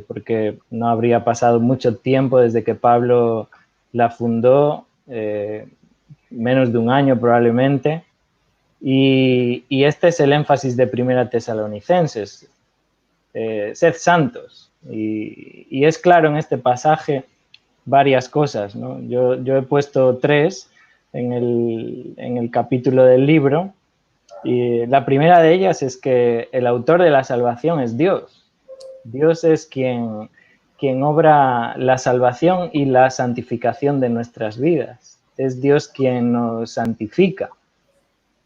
porque no habría pasado mucho tiempo desde que Pablo la fundó, menos de un año probablemente, y este es el énfasis de Primera Tesalonicenses, sed santos. Y es claro en este pasaje varias cosas, ¿no? Yo he puesto 3 en el capítulo del libro, y la primera de ellas es que el autor de la salvación es Dios. Dios es quien obra la salvación y la santificación de nuestras vidas. Es Dios quien nos santifica.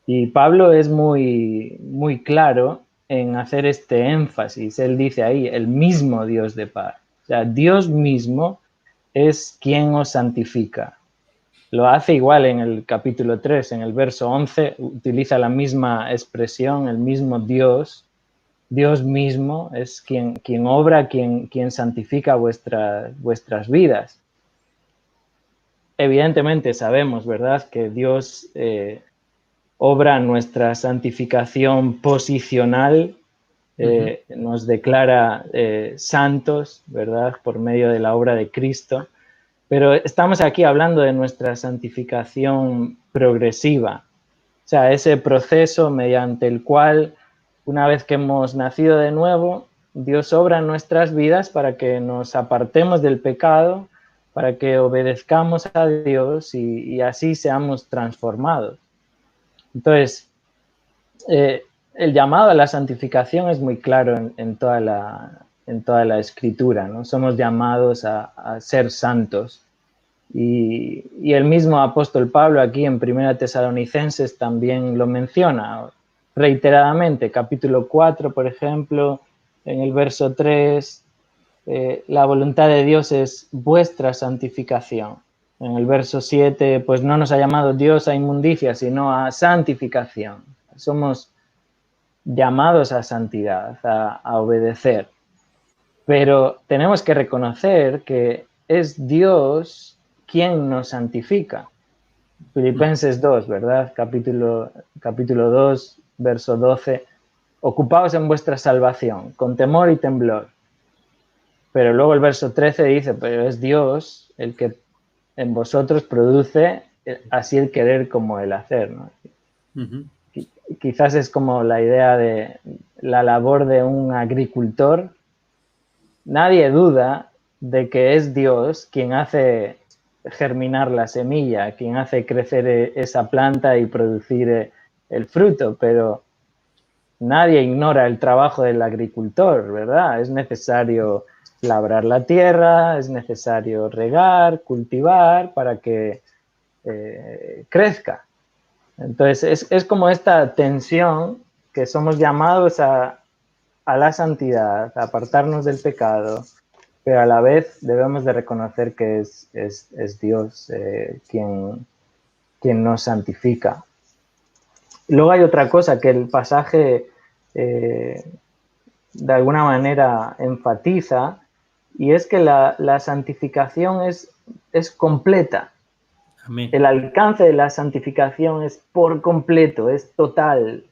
Y Pablo es muy claro en hacer este énfasis. Él dice ahí, el mismo Dios de paz. O sea, Dios mismo es quien os santifica. Lo hace igual en el capítulo 3, en el verso 11, utiliza la misma expresión, el mismo Dios. Dios mismo es quien obra, quien santifica vuestras vidas. Evidentemente sabemos, ¿verdad?, que Dios obra nuestra santificación posicional, nos declara santos, ¿verdad?, por medio de la obra de Cristo. Pero estamos aquí hablando de nuestra santificación progresiva, o sea, ese proceso mediante el cual, una vez que hemos nacido de nuevo, Dios obra en nuestras vidas para que nos apartemos del pecado, para que obedezcamos a Dios y así seamos transformados. Entonces, el llamado a la santificación es muy claro en toda la Escritura, ¿no? Somos llamados a ser santos. Y el mismo apóstol Pablo aquí en Primera Tesalonicenses también lo menciona reiteradamente. Capítulo 4, por ejemplo, en el verso 3, la voluntad de Dios es vuestra santificación. En el verso 7, pues no nos ha llamado Dios a inmundicia, sino a santificación. Somos llamados a santidad, a obedecer. Pero tenemos que reconocer que es Dios quien nos santifica. Filipenses 2, ¿verdad? Capítulo 2, verso 12. Ocupaos en vuestra salvación, con temor y temblor. Pero luego el verso 13 dice, pero es Dios el que en vosotros produce así el querer como el hacer, ¿no? Quizás es como la idea de la labor de un agricultor. Nadie duda de que es Dios quien hace germinar la semilla, quien hace crecer esa planta y producir el fruto, pero nadie ignora el trabajo del agricultor, ¿verdad? Es necesario labrar la tierra, es necesario regar, cultivar para que crezca. Entonces, es como esta tensión que somos llamados a la santidad, a apartarnos del pecado, pero a la vez debemos de reconocer que es Dios quien nos santifica. Luego hay otra cosa que el pasaje de alguna manera enfatiza, y es que la santificación es completa. Amén. El alcance de la santificación es por completo, es total.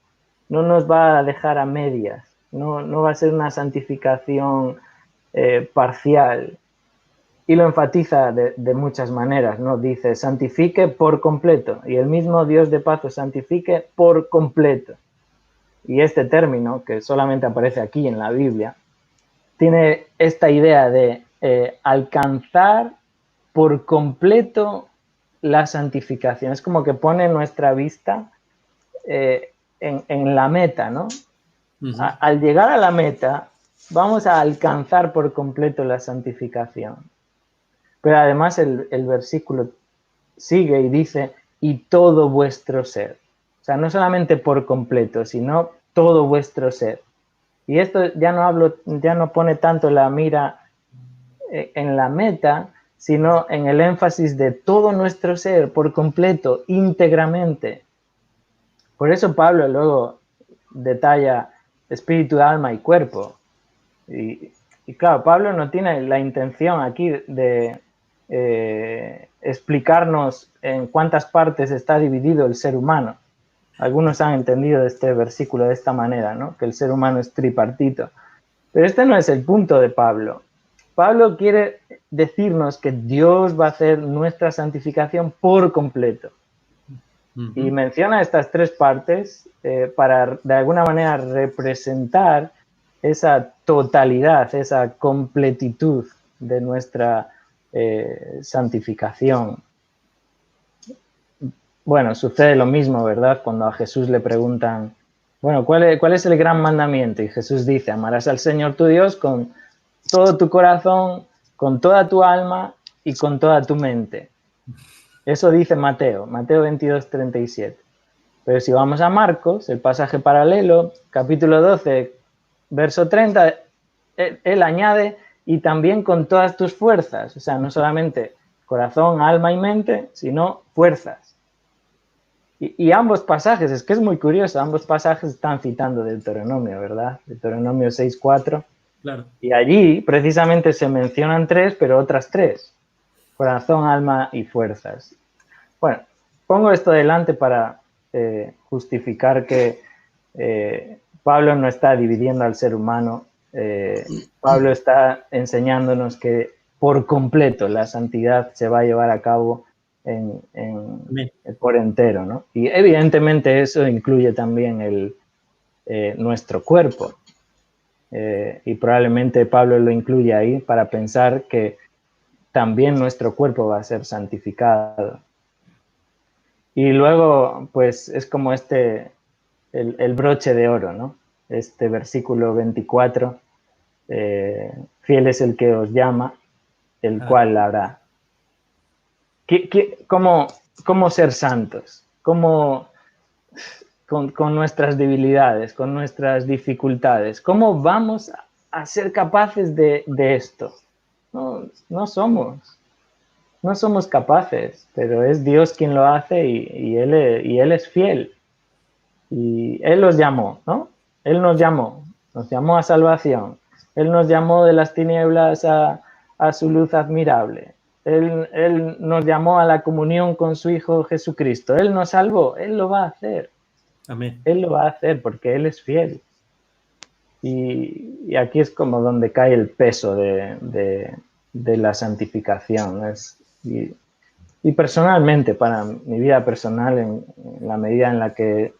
No nos va a dejar a medias, no va a ser una santificación parcial. Y lo enfatiza de muchas maneras, ¿no? Dice, santifique por completo. Y el mismo Dios de paz os santifique por completo. Y este término, que solamente aparece aquí en la Biblia, tiene esta idea de alcanzar por completo la santificación. Es como que pone nuestra vista en la meta, ¿no? Al llegar a la meta, vamos a alcanzar por completo la santificación. Pero además el versículo sigue y dice, y todo vuestro ser. O sea, no solamente por completo, sino todo vuestro ser. Y esto ya no pone tanto la mira en la meta, sino en el énfasis de todo nuestro ser, por completo, íntegramente. Por eso Pablo luego detalla espíritu, alma y cuerpo. Y Y claro, Pablo no tiene la intención aquí de explicarnos en cuántas partes está dividido el ser humano. Algunos han entendido este versículo de esta manera, ¿no? Que el ser humano es tripartito. Pero este no es el punto de Pablo. Pablo quiere decirnos que Dios va a hacer nuestra santificación por completo. Y menciona estas tres partes para, de alguna manera, representar esa totalidad, esa completitud de nuestra santificación. Bueno, sucede lo mismo, ¿verdad? Cuando a Jesús le preguntan, bueno, ¿cuál es el gran mandamiento? Y Jesús dice, amarás al Señor tu Dios con todo tu corazón, con toda tu alma y con toda tu mente. Eso dice Mateo 22, 37. Pero si vamos a Marcos, el pasaje paralelo, capítulo 12, verso 30, él añade, y también con todas tus fuerzas. O sea, no solamente corazón, alma y mente, sino fuerzas. Y ambos pasajes, es que es muy curioso, ambos pasajes están citando Deuteronomio, ¿verdad? Deuteronomio 6:4. Claro. Y allí precisamente se mencionan tres, pero otras tres. Corazón, alma y fuerzas. Bueno, pongo esto delante para justificar que Pablo no está dividiendo al ser humano. Pablo está enseñándonos que por completo la santidad se va a llevar a cabo por entero, ¿no? Y evidentemente eso incluye también nuestro cuerpo. Y probablemente Pablo lo incluye ahí para pensar que también nuestro cuerpo va a ser santificado. Y luego, pues, es como el broche de oro, ¿no? Este versículo 24, fiel es el que os llama, el cual hará. ¿Cómo ser santos? ¿Cómo, con nuestras debilidades, con nuestras dificultades? ¿Cómo vamos a ser capaces de esto? No somos capaces, pero es Dios quien lo hace y Él es fiel. Y Él los llamó, ¿no? Él nos llamó a salvación. Él nos llamó de las tinieblas a su luz admirable. Él nos llamó a la comunión con su Hijo Jesucristo. Él nos salvó. Él lo va a hacer. Amén. Él lo va a hacer porque Él es fiel. Y aquí es como donde cae el peso de la santificación. Y personalmente, para mi vida personal, en la medida en la que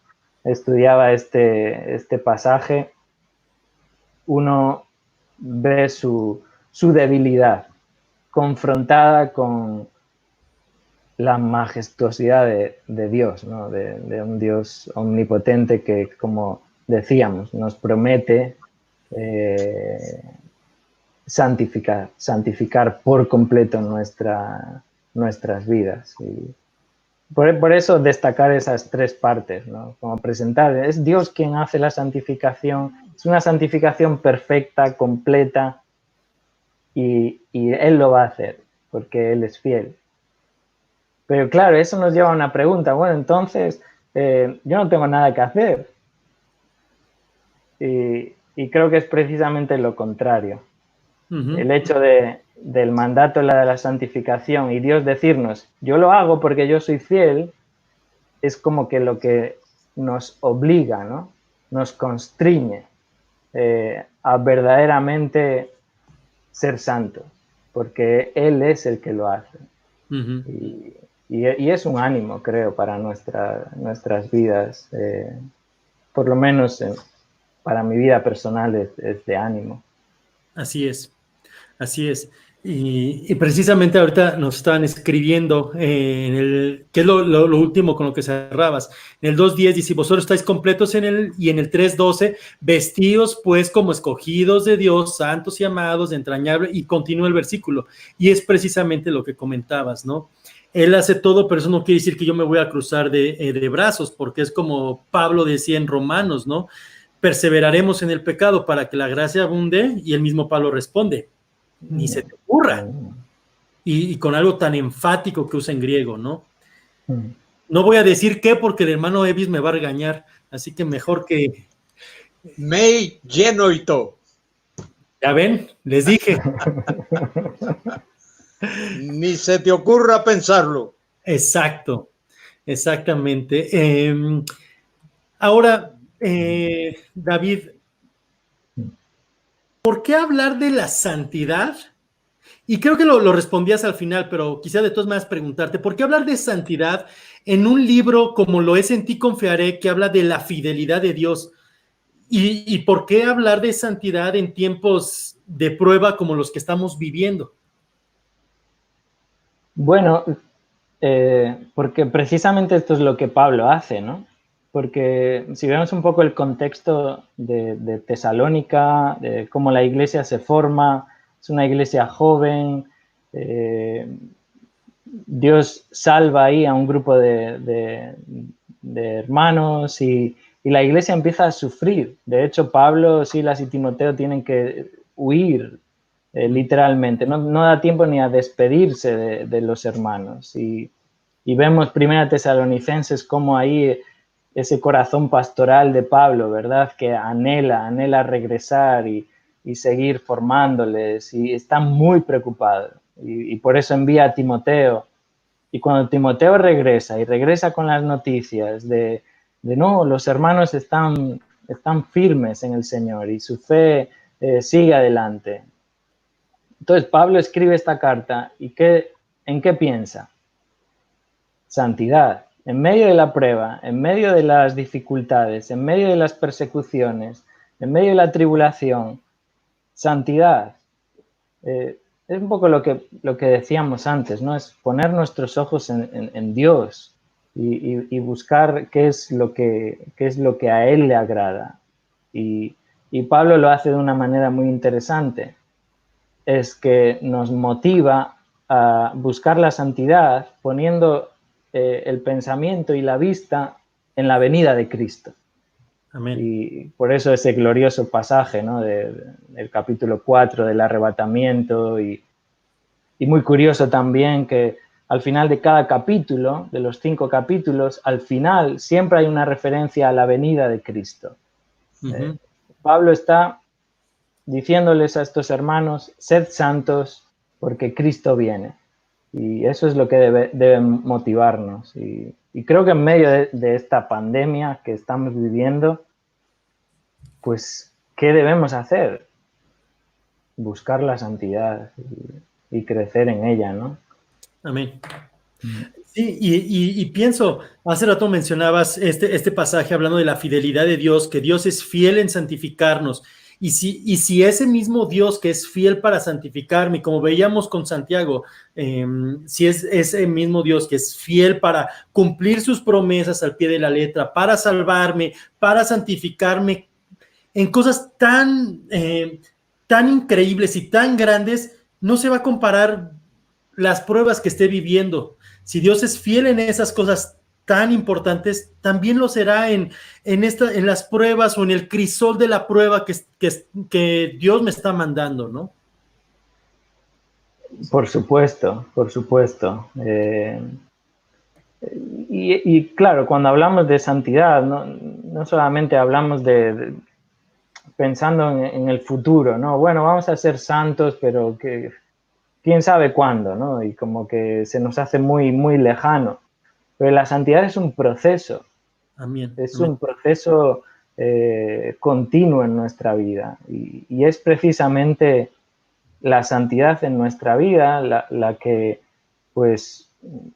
estudiaba este pasaje, uno ve su debilidad confrontada con la majestuosidad de Dios, ¿no? De un Dios omnipotente que, como decíamos, nos promete santificar por completo nuestras vidas. Y por eso destacar esas tres partes, ¿no? Como presentar, es Dios quien hace la santificación, es una santificación perfecta, completa, y Él lo va a hacer, porque Él es fiel. Pero claro, eso nos lleva a una pregunta, bueno, entonces, yo no tengo nada que hacer. Y creo que es precisamente lo contrario. El hecho del mandato de la santificación y Dios decirnos, yo lo hago porque yo soy fiel, es como que lo que nos obliga, ¿no? Nos constriñe a verdaderamente ser santos, porque Él es el que lo hace. Y es un ánimo, creo, para nuestras vidas. Por lo menos para mi vida personal es de ánimo. Así es. Así es. Y precisamente ahorita nos estaban escribiendo que es lo último con lo que cerrabas. En el 2:10 dice, vosotros estáis completos y en el 3:12, vestidos pues como escogidos de Dios, santos y amados, entrañables, y continúa el versículo. Y es precisamente lo que comentabas, ¿no? Él hace todo, pero eso no quiere decir que yo me voy a cruzar de brazos, porque es como Pablo decía en Romanos, ¿no? Perseveraremos en el pecado para que la gracia abunde, y el mismo Pablo responde, ni se te ocurra. Y con algo tan enfático que usa en griego, ¿no? No voy a decir qué porque el hermano Evis me va a regañar, así que mejor que... Mei genoito. Ya ven, les dije. Ni se te ocurra pensarlo. Exacto, exactamente. Ahora, David, ¿por qué hablar de la santidad? Y creo que lo respondías al final, pero quizá de todas maneras preguntarte, ¿por qué hablar de santidad en un libro como lo es En ti confiaré, que habla de la fidelidad de Dios? ¿Y por qué hablar de santidad en tiempos de prueba como los que estamos viviendo? Bueno, porque precisamente esto es lo que Pablo hace, ¿no? Porque si vemos un poco el contexto de Tesalónica, de cómo la iglesia se forma, es una iglesia joven, Dios salva ahí a un grupo de hermanos y la iglesia empieza a sufrir. De hecho, Pablo, Silas y Timoteo tienen que huir literalmente. No da tiempo ni a despedirse de los hermanos. Y vemos Primera Tesalonicenses como ahí ese corazón pastoral de Pablo, ¿verdad? Que anhela regresar y seguir formándoles y está muy preocupado. Y por eso envía a Timoteo. Y cuando Timoteo regresa y regresa con las noticias de no, los hermanos están firmes en el Señor y su fe sigue adelante. Entonces Pablo escribe esta carta y ¿en qué piensa? Santidad. En medio de la prueba, en medio de las dificultades, en medio de las persecuciones, en medio de la tribulación, santidad. Es un poco lo que decíamos antes, ¿no? Es poner nuestros ojos en Dios y buscar qué es lo que a Él le agrada. Y Pablo lo hace de una manera muy interesante. Es que nos motiva a buscar la santidad poniendo el pensamiento y la vista en la venida de Cristo. Amén. Y por eso ese glorioso pasaje, ¿no? del capítulo 4 del arrebatamiento y muy curioso también que al final de cada capítulo, de los 5 capítulos, al final siempre hay una referencia a la venida de Cristo. Pablo está diciéndoles a estos hermanos, sed santos porque Cristo viene. Y eso es lo que debe motivarnos. Y creo que en medio de esta pandemia que estamos viviendo, pues, ¿qué debemos hacer? Buscar la santidad y crecer en ella, ¿no? Amén. Sí, y pienso, hace rato mencionabas este pasaje hablando de la fidelidad de Dios, que Dios es fiel en santificarnos. Y si ese mismo Dios que es fiel para santificarme, como veíamos con Santiago, si es ese mismo Dios que es fiel para cumplir sus promesas al pie de la letra, para salvarme, para santificarme, en cosas tan increíbles y tan grandes, no se va a comparar las pruebas que esté viviendo. Si Dios es fiel en esas cosas tan importantes, también lo será en las pruebas o en el crisol de la prueba que Dios me está mandando, ¿no? Por supuesto, por supuesto. Y claro, cuando hablamos de santidad, no solamente hablamos pensando en el futuro, ¿no? Bueno, vamos a ser santos, pero quién sabe cuándo, ¿no? Y como que se nos hace muy, muy lejano. Pero la santidad es un proceso. Amén. Es Amén. un proceso continuo en nuestra vida. Y es precisamente la santidad en nuestra vida la que, pues,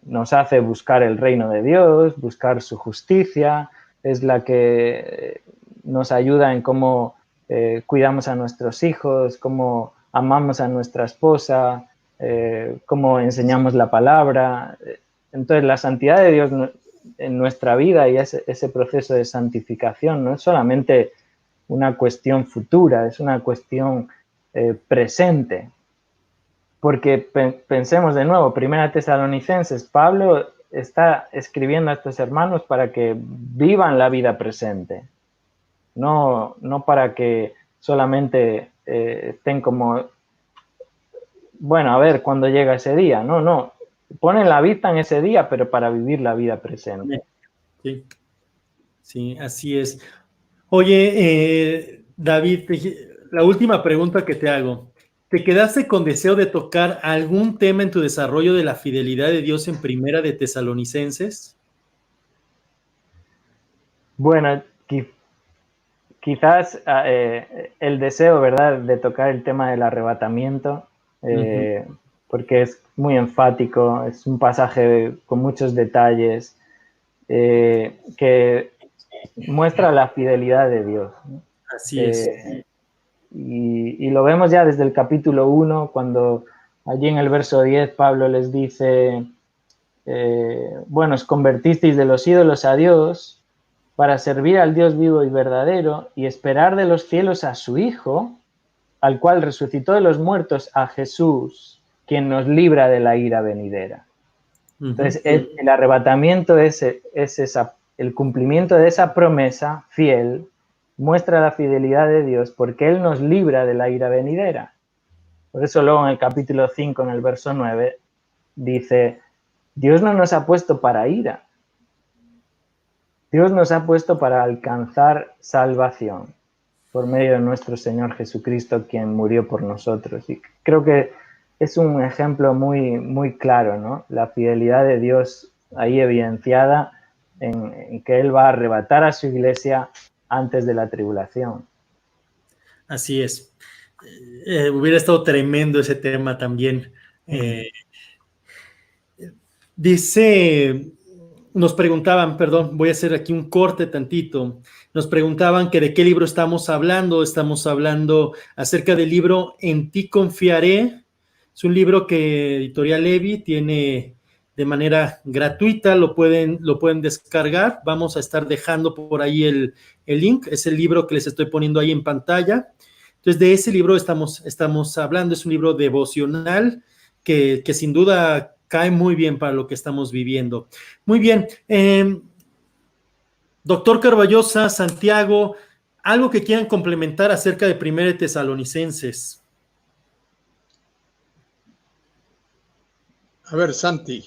nos hace buscar el reino de Dios, buscar su justicia, es la que nos ayuda en cómo cuidamos a nuestros hijos, cómo amamos a nuestra esposa, cómo enseñamos la palabra. Entonces, la santidad de Dios en nuestra vida y ese proceso de santificación no es solamente una cuestión futura, es una cuestión presente. Porque pensemos de nuevo, Primera Tesalonicenses, Pablo está escribiendo a estos hermanos para que vivan la vida presente, no para que solamente estén como, bueno, a ver cuándo llega ese día, no, ponen la vista en ese día, pero para vivir la vida presente. Sí, así es. Oye, David, la última pregunta que te hago. ¿Te quedaste con deseo de tocar algún tema en tu desarrollo de la fidelidad de Dios en Primera de Tesalonicenses? Bueno, quizás el deseo, ¿verdad?, de tocar el tema del arrebatamiento, porque es muy enfático, es un pasaje con muchos detalles que muestra la fidelidad de Dios, ¿no? Así es. Y lo vemos ya desde el capítulo 1, cuando allí en el verso 10 Pablo les dice, bueno, os convertisteis de los ídolos a Dios para servir al Dios vivo y verdadero y esperar de los cielos a su Hijo, al cual resucitó de los muertos, a Jesús, quien nos libra de la ira venidera. Entonces, el arrebatamiento es el cumplimiento de esa promesa fiel, muestra la fidelidad de Dios porque Él nos libra de la ira venidera. Por eso luego en el capítulo 5, en el verso 9, dice, Dios no nos ha puesto para ira, Dios nos ha puesto para alcanzar salvación por medio de nuestro Señor Jesucristo, quien murió por nosotros. Y creo que es un ejemplo muy, muy claro, ¿no? La fidelidad de Dios ahí evidenciada en que Él va a arrebatar a su iglesia antes de la tribulación. Así es. Hubiera estado tremendo ese tema también. Nos preguntaban, perdón, voy a hacer aquí un corte tantito. Nos preguntaban que de qué libro estamos hablando. Estamos hablando acerca del libro En ti confiaré. Es un libro que Editorial Levi tiene de manera gratuita, lo pueden descargar. Vamos a estar dejando por ahí el link. Es el libro que les estoy poniendo ahí en pantalla. Entonces, de ese libro estamos hablando. Es un libro devocional que sin duda cae muy bien para lo que estamos viviendo. Muy bien. Doctor Carballosa, Santiago, algo que quieran complementar acerca de Primera de Tesalonicenses. A ver, Santi.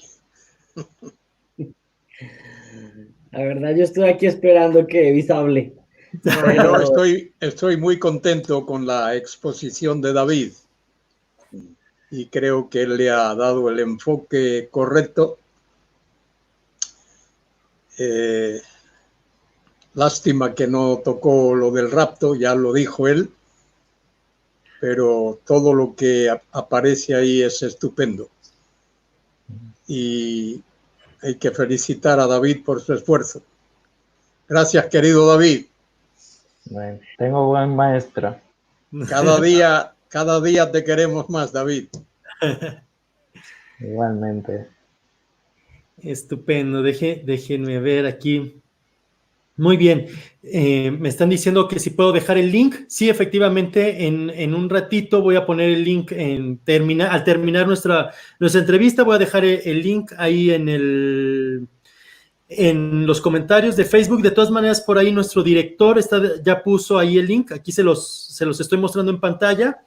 La verdad, yo estoy aquí esperando que Evis hable. Yo estoy muy contento con la exposición de David y creo que él le ha dado el enfoque correcto. Lástima que no tocó lo del rapto, ya lo dijo él, pero todo lo que aparece ahí es estupendo. Y hay que felicitar a David por su esfuerzo. Gracias, querido David. Bueno, tengo buen maestro. Cada día te queremos más, David. Igualmente. Estupendo. Déjenme ver aquí. Muy bien. Me están diciendo que si puedo dejar el link. Sí, efectivamente, en un ratito voy a poner el link al terminar nuestra entrevista. Voy a dejar el link ahí en los comentarios de Facebook. De todas maneras, por ahí nuestro director ya puso ahí el link. Aquí se los estoy mostrando en pantalla,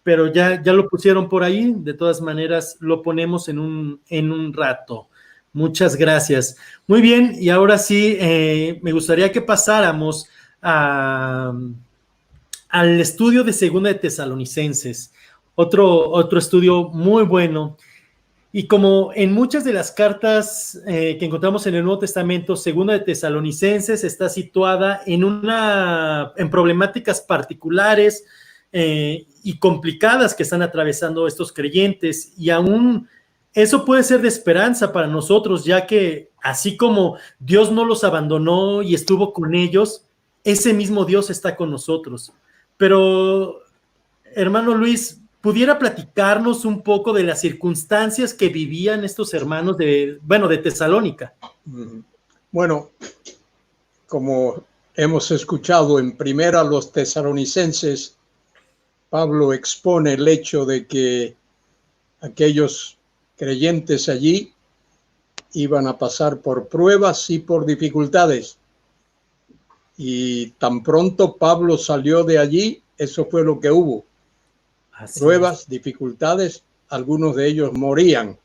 pero ya lo pusieron por ahí. De todas maneras, lo ponemos en un rato. Muchas gracias. Muy bien, y ahora sí, me gustaría que pasáramos al estudio de Segunda de Tesalonicenses. Otro estudio muy bueno. Y como en muchas de las cartas que encontramos en el Nuevo Testamento, Segunda de Tesalonicenses está situada en problemáticas particulares y complicadas que están atravesando estos creyentes, y aún eso puede ser de esperanza para nosotros, ya que así como Dios no los abandonó y estuvo con ellos, ese mismo Dios está con nosotros. Pero, hermano Luis, ¿pudiera platicarnos un poco de las circunstancias que vivían estos hermanos de Tesalónica? Bueno, como hemos escuchado en Primera los Tesalonicenses, Pablo expone el hecho de que aquellos creyentes allí iban a pasar por pruebas y por dificultades. Y tan pronto Pablo salió de allí, eso fue lo que hubo. Pruebas, dificultades, algunos de ellos morían.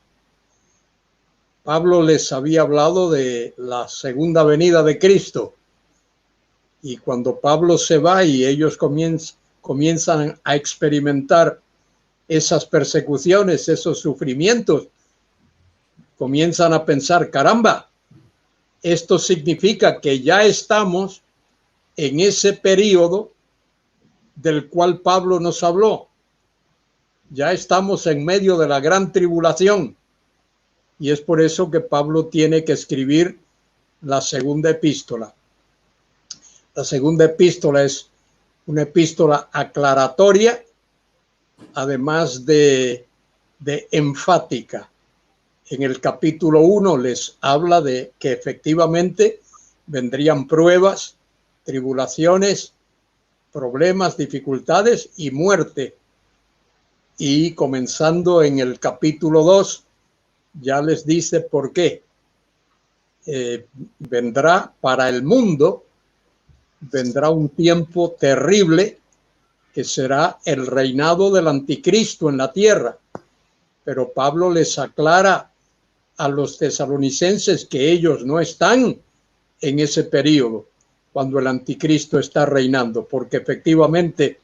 Pablo les había hablado de la segunda venida de Cristo. Y cuando Pablo se va y ellos comienzan a experimentar esas persecuciones, esos sufrimientos, comienzan a pensar, caramba, esto significa que ya estamos en ese periodo del cual Pablo nos habló. Ya estamos en medio de la gran tribulación. Y es por eso que Pablo tiene que escribir la segunda epístola. La segunda epístola es una epístola aclaratoria, además de enfática. En el capítulo 1 les habla de que efectivamente vendrían pruebas, tribulaciones, problemas, dificultades y muerte. Y comenzando en el capítulo 2, ya les dice por qué. Vendrá para el mundo, vendrá un tiempo terrible que será el reinado del anticristo en la tierra. Pero Pablo les aclara a los tesalonicenses que ellos no están en ese periodo cuando el anticristo está reinando, porque efectivamente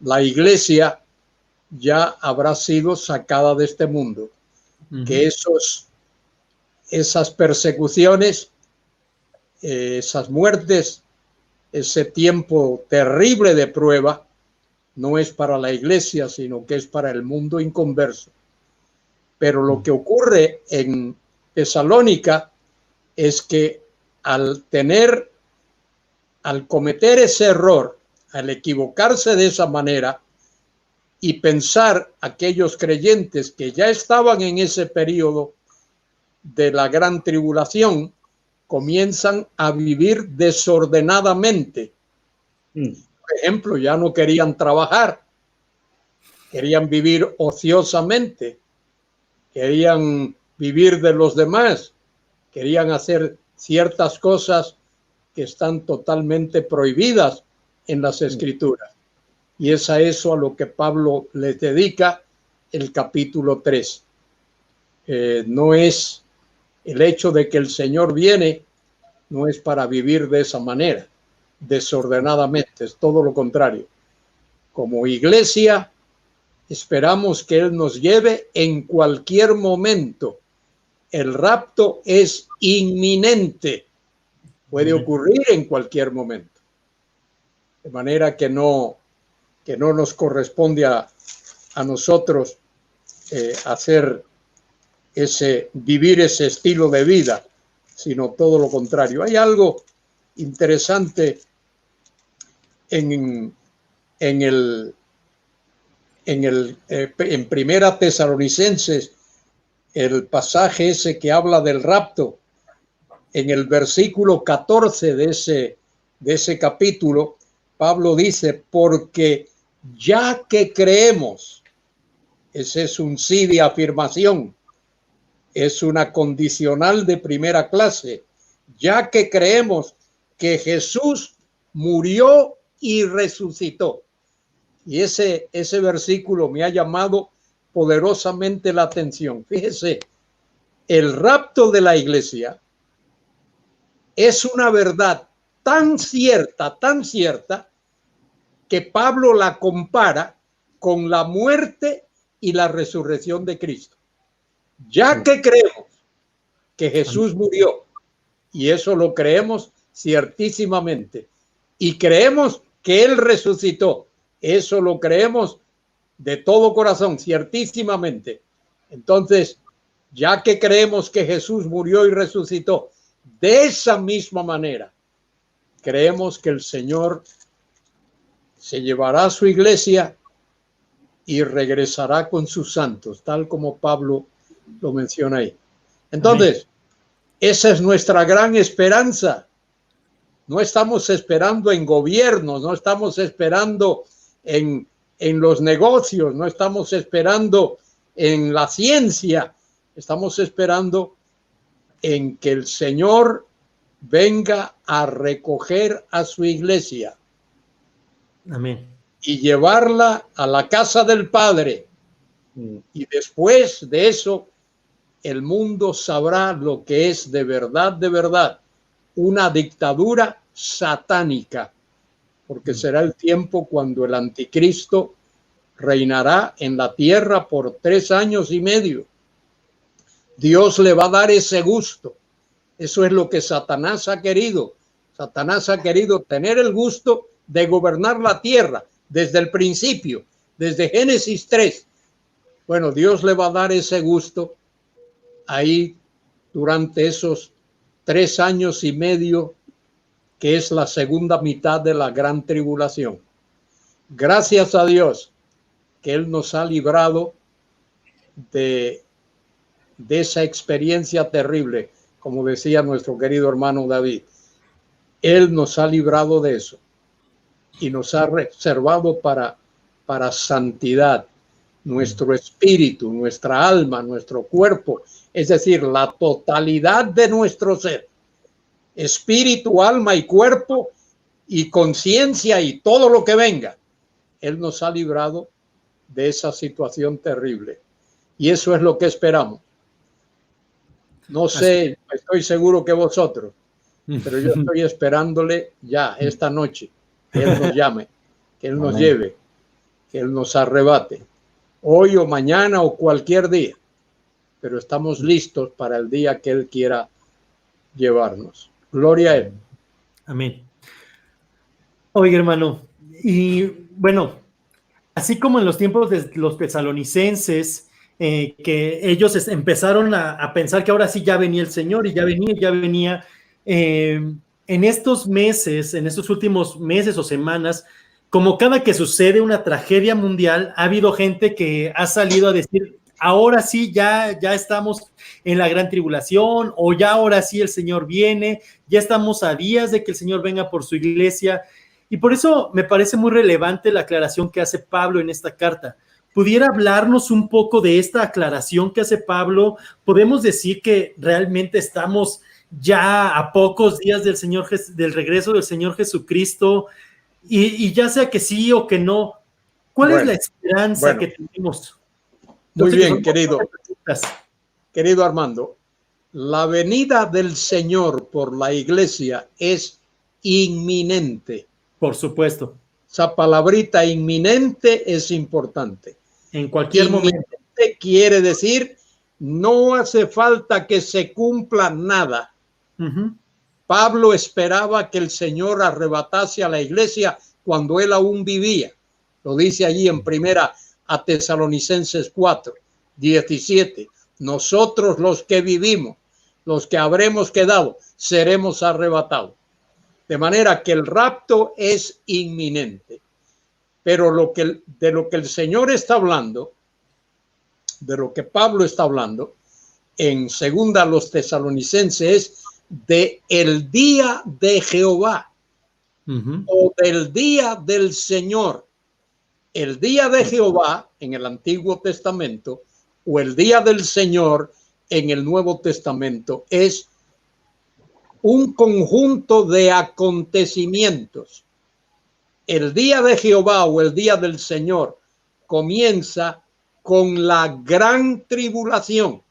la iglesia ya habrá sido sacada de este mundo. Que esas persecuciones, esas muertes, ese tiempo terrible de prueba, no es para la iglesia, sino que es para el mundo inconverso. Pero lo que ocurre en Tesalónica es que al cometer ese error, al equivocarse de esa manera y pensar aquellos creyentes que ya estaban en ese periodo de la gran tribulación, comienzan a vivir desordenadamente. Por ejemplo, ya no querían trabajar, querían vivir ociosamente, querían vivir de los demás, querían hacer ciertas cosas que están totalmente prohibidas en las Escrituras. Y es a eso a lo que Pablo les dedica el capítulo 3. No es el hecho de que el Señor viene, no es para vivir de esa manera, desordenadamente, es todo lo contrario. Como iglesia, esperamos que Él nos lleve en cualquier momento. El rapto es inminente, puede ocurrir en cualquier momento. De manera que no nos corresponde a nosotros vivir ese estilo de vida, sino todo lo contrario. Hay algo interesante en Primera Tesalonicenses, el pasaje ese que habla del rapto, en el versículo 14 de ese capítulo, Pablo dice, porque ya que creemos, ese es un sí de afirmación, es una condicional de primera clase, ya que creemos que Jesús murió y resucitó. Y ese versículo me ha llamado poderosamente la atención. Fíjese, el rapto de la iglesia es una verdad tan cierta, que Pablo la compara con la muerte y la resurrección de Cristo. Ya que creemos que Jesús murió, y eso lo creemos ciertísimamente, y creemos que Él resucitó, eso lo creemos de todo corazón, ciertísimamente. Entonces, ya que creemos que Jesús murió y resucitó, de esa misma manera, creemos que el Señor se llevará a su iglesia y regresará con sus santos, tal como Pablo lo menciona ahí. Entonces, esa es nuestra gran esperanza. No estamos esperando en gobiernos, no estamos esperando en los negocios, no estamos esperando en la ciencia, estamos esperando en que el Señor venga a recoger a su iglesia. Amén. Y llevarla a la casa del Padre. Y después de eso, el mundo sabrá lo que es de verdad, una dictadura satánica, porque será el tiempo cuando el anticristo reinará en la tierra por 3 años y medio. Dios le va a dar ese gusto. Eso es lo que Satanás ha querido. Satanás ha querido tener el gusto de gobernar la tierra desde el principio, desde Génesis 3. Bueno, Dios le va a dar ese gusto ahí durante esos 3 años y medio, que es la segunda mitad de la gran tribulación. Gracias a Dios que Él nos ha librado de esa experiencia terrible, como decía nuestro querido hermano David. Él nos ha librado de eso y nos ha reservado para santidad nuestro espíritu, nuestra alma, nuestro cuerpo, es decir, la totalidad de nuestro ser, espíritu, alma y cuerpo y conciencia y todo lo que venga. Él nos ha librado de esa situación terrible y eso es lo que esperamos. No sé, estoy seguro que vosotros, pero yo estoy esperándole ya esta noche, que Él nos llame, que Él nos lleve, que Él nos arrebate, hoy o mañana o cualquier día, pero estamos listos para el día que Él quiera llevarnos. Gloria a Él. Amén. Oiga, hermano, y bueno, así como en los tiempos de los tesalonicenses, que ellos empezaron a pensar que ahora sí ya venía el Señor y ya venía. En estos meses, en estos últimos meses o semanas, como cada que sucede una tragedia mundial, ha habido gente que ha salido a decir, ahora sí ya estamos en la gran tribulación, o ya ahora sí el Señor viene, ya estamos a días de que el Señor venga por su iglesia. Y por eso me parece muy relevante la aclaración que hace Pablo en esta carta. ¿Pudiera hablarnos un poco de esta aclaración que hace Pablo? ¿Podemos decir que realmente estamos ya a pocos días del regreso del Señor Jesucristo? Y ya sea que sí o que no, ¿cuál es la esperanza que tenemos? Muy bien, querido Armando. La venida del Señor por la iglesia es inminente. Por supuesto. Esa palabrita inminente es importante. En cualquier momento. Quiere decir, no hace falta que se cumpla nada. Pablo esperaba que el Señor arrebatase a la iglesia cuando él aún vivía. Lo dice allí en primera a Tesalonicenses 4, 17. Nosotros los que vivimos, los que habremos quedado, seremos arrebatados. De manera que el rapto es inminente. Pero de lo que el Señor está hablando, de lo que Pablo está hablando, en segunda a los tesalonicenses, es de el día de Jehová o del día del Señor. El día de Jehová en el Antiguo Testamento o el día del Señor en el Nuevo Testamento es un conjunto de acontecimientos. El día de Jehová o el día del Señor comienza con la gran tribulación.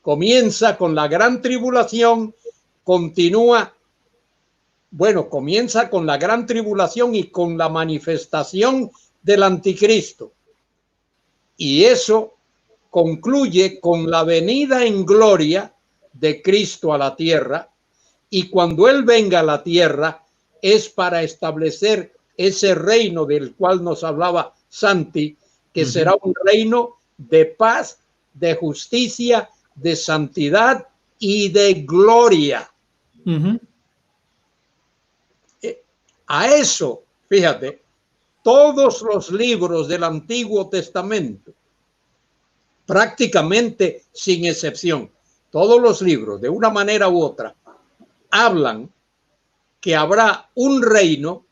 Comienza con la gran tribulación, comienza con la gran tribulación y con la manifestación del anticristo. Y eso concluye con la venida en gloria de Cristo a la tierra. Y cuando Él venga a la tierra, es para establecer ese reino del cual nos hablaba Santi, que será un reino de paz, de justicia, de santidad y de gloria. A eso, fíjate, todos los libros del Antiguo Testamento, prácticamente sin excepción, todos los libros, de una manera u otra, hablan que habrá un reino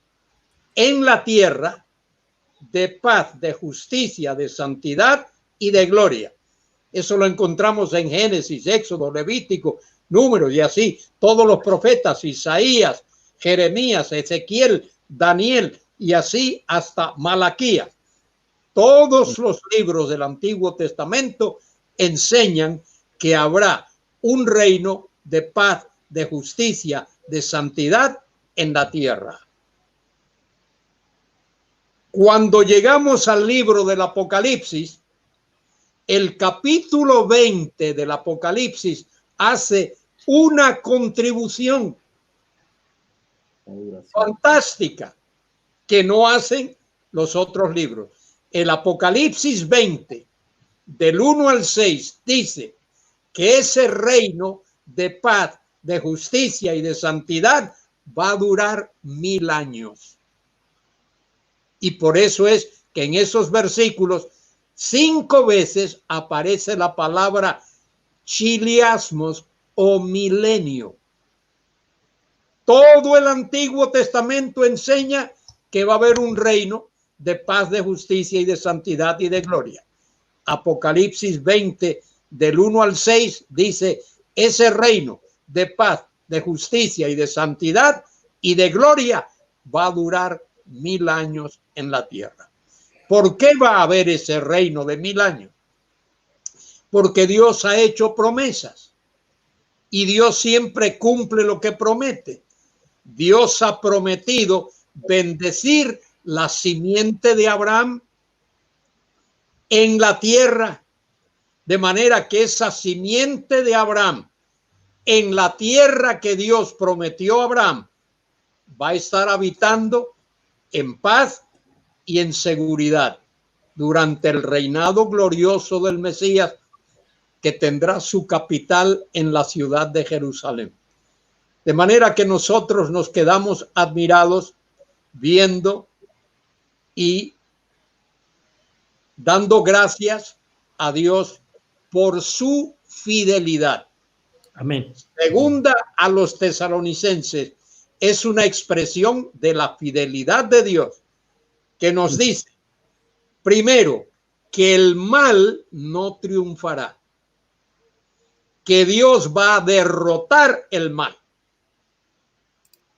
en la tierra de paz, de justicia, de santidad y de gloria. Eso lo encontramos en Génesis, Éxodo, Levítico, Números y así. Todos los profetas, Isaías, Jeremías, Ezequiel, Daniel y así hasta Malaquías. Todos los libros del Antiguo Testamento enseñan que habrá un reino de paz, de justicia, de santidad en la tierra. Cuando llegamos al libro del Apocalipsis, el capítulo 20 del Apocalipsis hace una contribución fantástica que no hacen los otros libros. El Apocalipsis 20, del 1 al 6, dice que ese reino de paz, de justicia y de santidad va a durar 1000 años. Y por eso es que en esos versículos 5 veces aparece la palabra chiliasmos o milenio. Todo el Antiguo Testamento enseña que va a haber un reino de paz, de justicia y de santidad y de gloria. Apocalipsis 20, del 1 al 6, dice: ese reino de paz, de justicia y de santidad y de gloria va a durar 1000 años en la tierra. ¿Por qué va a haber ese reino de 1000 años? Porque Dios ha hecho promesas y Dios siempre cumple lo que promete. Dios ha prometido bendecir la simiente de Abraham en la tierra, de manera que esa simiente de Abraham en la tierra que Dios prometió a Abraham va a estar habitando en paz y en seguridad durante el reinado glorioso del Mesías, que tendrá su capital en la ciudad de Jerusalén. De manera que nosotros nos quedamos admirados viendo y dando gracias a Dios por su fidelidad. Amén. Segunda a los tesalonicenses es una expresión de la fidelidad de Dios, que nos dice, primero, que el mal no triunfará, que Dios va a derrotar el mal.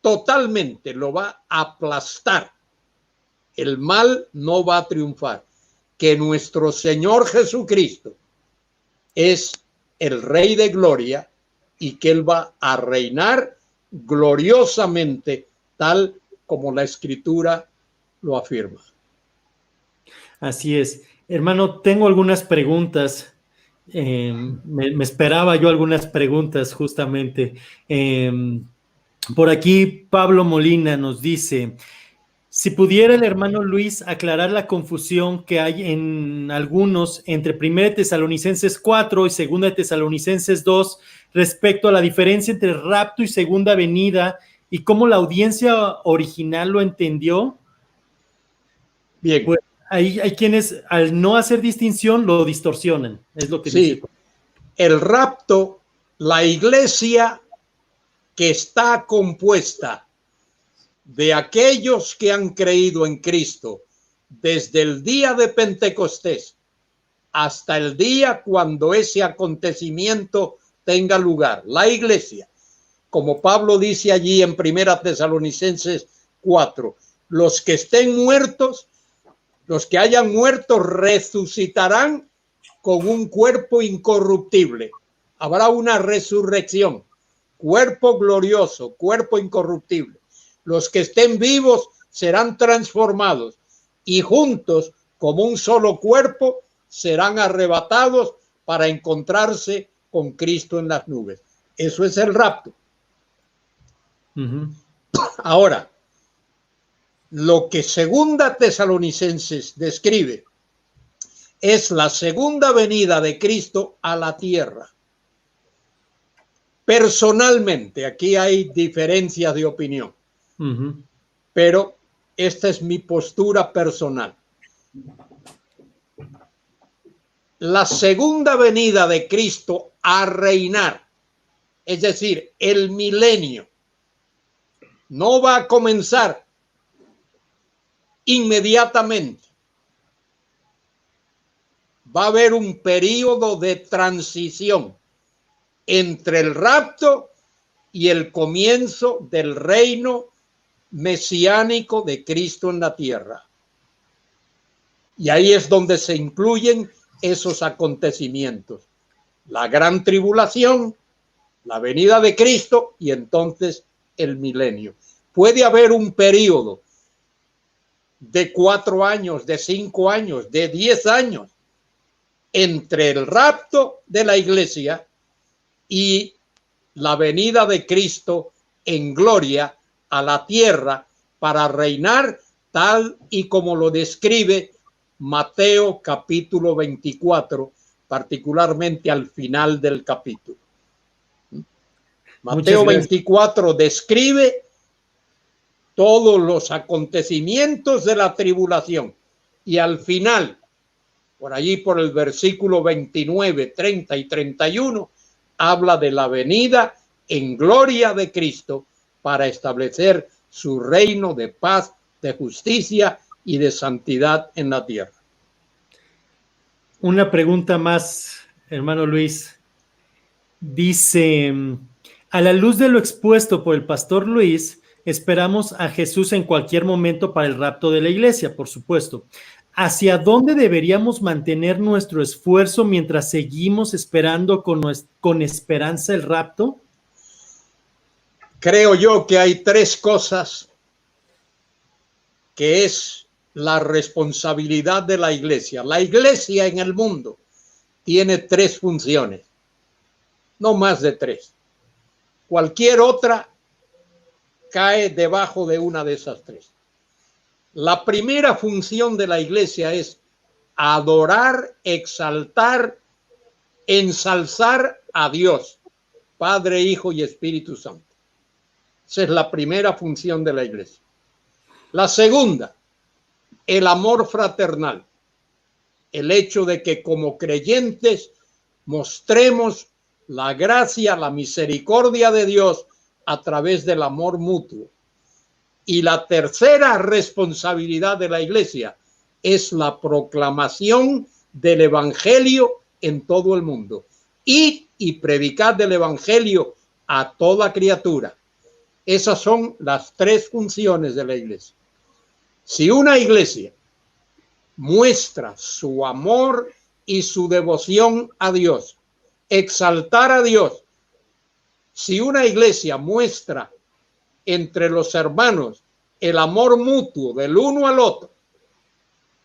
Totalmente lo va a aplastar. El mal no va a triunfar. Que nuestro Señor Jesucristo es el Rey de Gloria y que Él va a reinar gloriosamente, tal como la Escritura lo afirma. Así es. Hermano, tengo algunas preguntas. Me esperaba yo algunas preguntas justamente. Por aquí Pablo Molina nos dice: si pudiera el hermano Luis aclarar la confusión que hay en algunos entre 1 Tesalonicenses 4 y 2 Tesalonicenses 2 respecto a la diferencia entre rapto y segunda venida y cómo la audiencia original lo entendió. Bien. Pues hay quienes al no hacer distinción lo distorsionan, es lo que dice. El rapto, la iglesia que está compuesta de aquellos que han creído en Cristo desde el día de Pentecostés hasta el día cuando ese acontecimiento tenga lugar. La iglesia, como Pablo dice allí en 1 Tesalonicenses 4, los que estén muertos, los que hayan muerto resucitarán con un cuerpo incorruptible. Habrá una resurrección, cuerpo glorioso, cuerpo incorruptible. Los que estén vivos serán transformados y juntos, como un solo cuerpo, serán arrebatados para encontrarse con Cristo en las nubes. Eso es el rapto. Ahora, lo que 2 Tesalonicenses describe es la segunda venida de Cristo a la tierra. Personalmente, aquí hay diferencias de opinión. Pero esta es mi postura personal. La segunda venida de Cristo a reinar, es decir, el milenio, no va a comenzar inmediatamente. Va a haber un periodo de transición entre el rapto y el comienzo del reino mesiánico de Cristo en la tierra. Y ahí es donde se incluyen esos acontecimientos: la gran tribulación, la venida de Cristo y entonces el milenio. Puede haber un periodo de 4 años, de 5 años, de 10 años entre el rapto de la iglesia y la venida de Cristo en gloria a la tierra para reinar tal y como lo describe Mateo capítulo 24, particularmente al final del capítulo. Mateo 24 describe todos los acontecimientos de la tribulación y al final, por allí por el versículo 29, 30 y 31, habla de la venida en gloria de Cristo para establecer su reino de paz, de justicia y de santidad en la tierra. Una pregunta más, hermano Luis. Dice, a la luz de lo expuesto por el pastor Luis, esperamos a Jesús en cualquier momento para el rapto de la iglesia, por supuesto. ¿Hacia dónde deberíamos mantener nuestro esfuerzo mientras seguimos esperando con esperanza el rapto? Creo yo que hay 3 cosas que es la responsabilidad de la iglesia. La iglesia en el mundo tiene 3 funciones, no más de 3. Cualquier otra cae debajo de una de esas 3. La primera función de la iglesia es adorar, exaltar, ensalzar a Dios, Padre, Hijo y Espíritu Santo. Esa es la primera función de la iglesia. La segunda, el amor fraternal. El hecho de que como creyentes mostremos la gracia, la misericordia de Dios a través del amor mutuo. Y la tercera responsabilidad de la iglesia es la proclamación del evangelio en todo el mundo. Id y predicad del evangelio a toda criatura. Esas son las 3 funciones de la iglesia. Si una iglesia muestra su amor y su devoción a Dios, exaltar a Dios, si una iglesia muestra entre los hermanos el amor mutuo del uno al otro,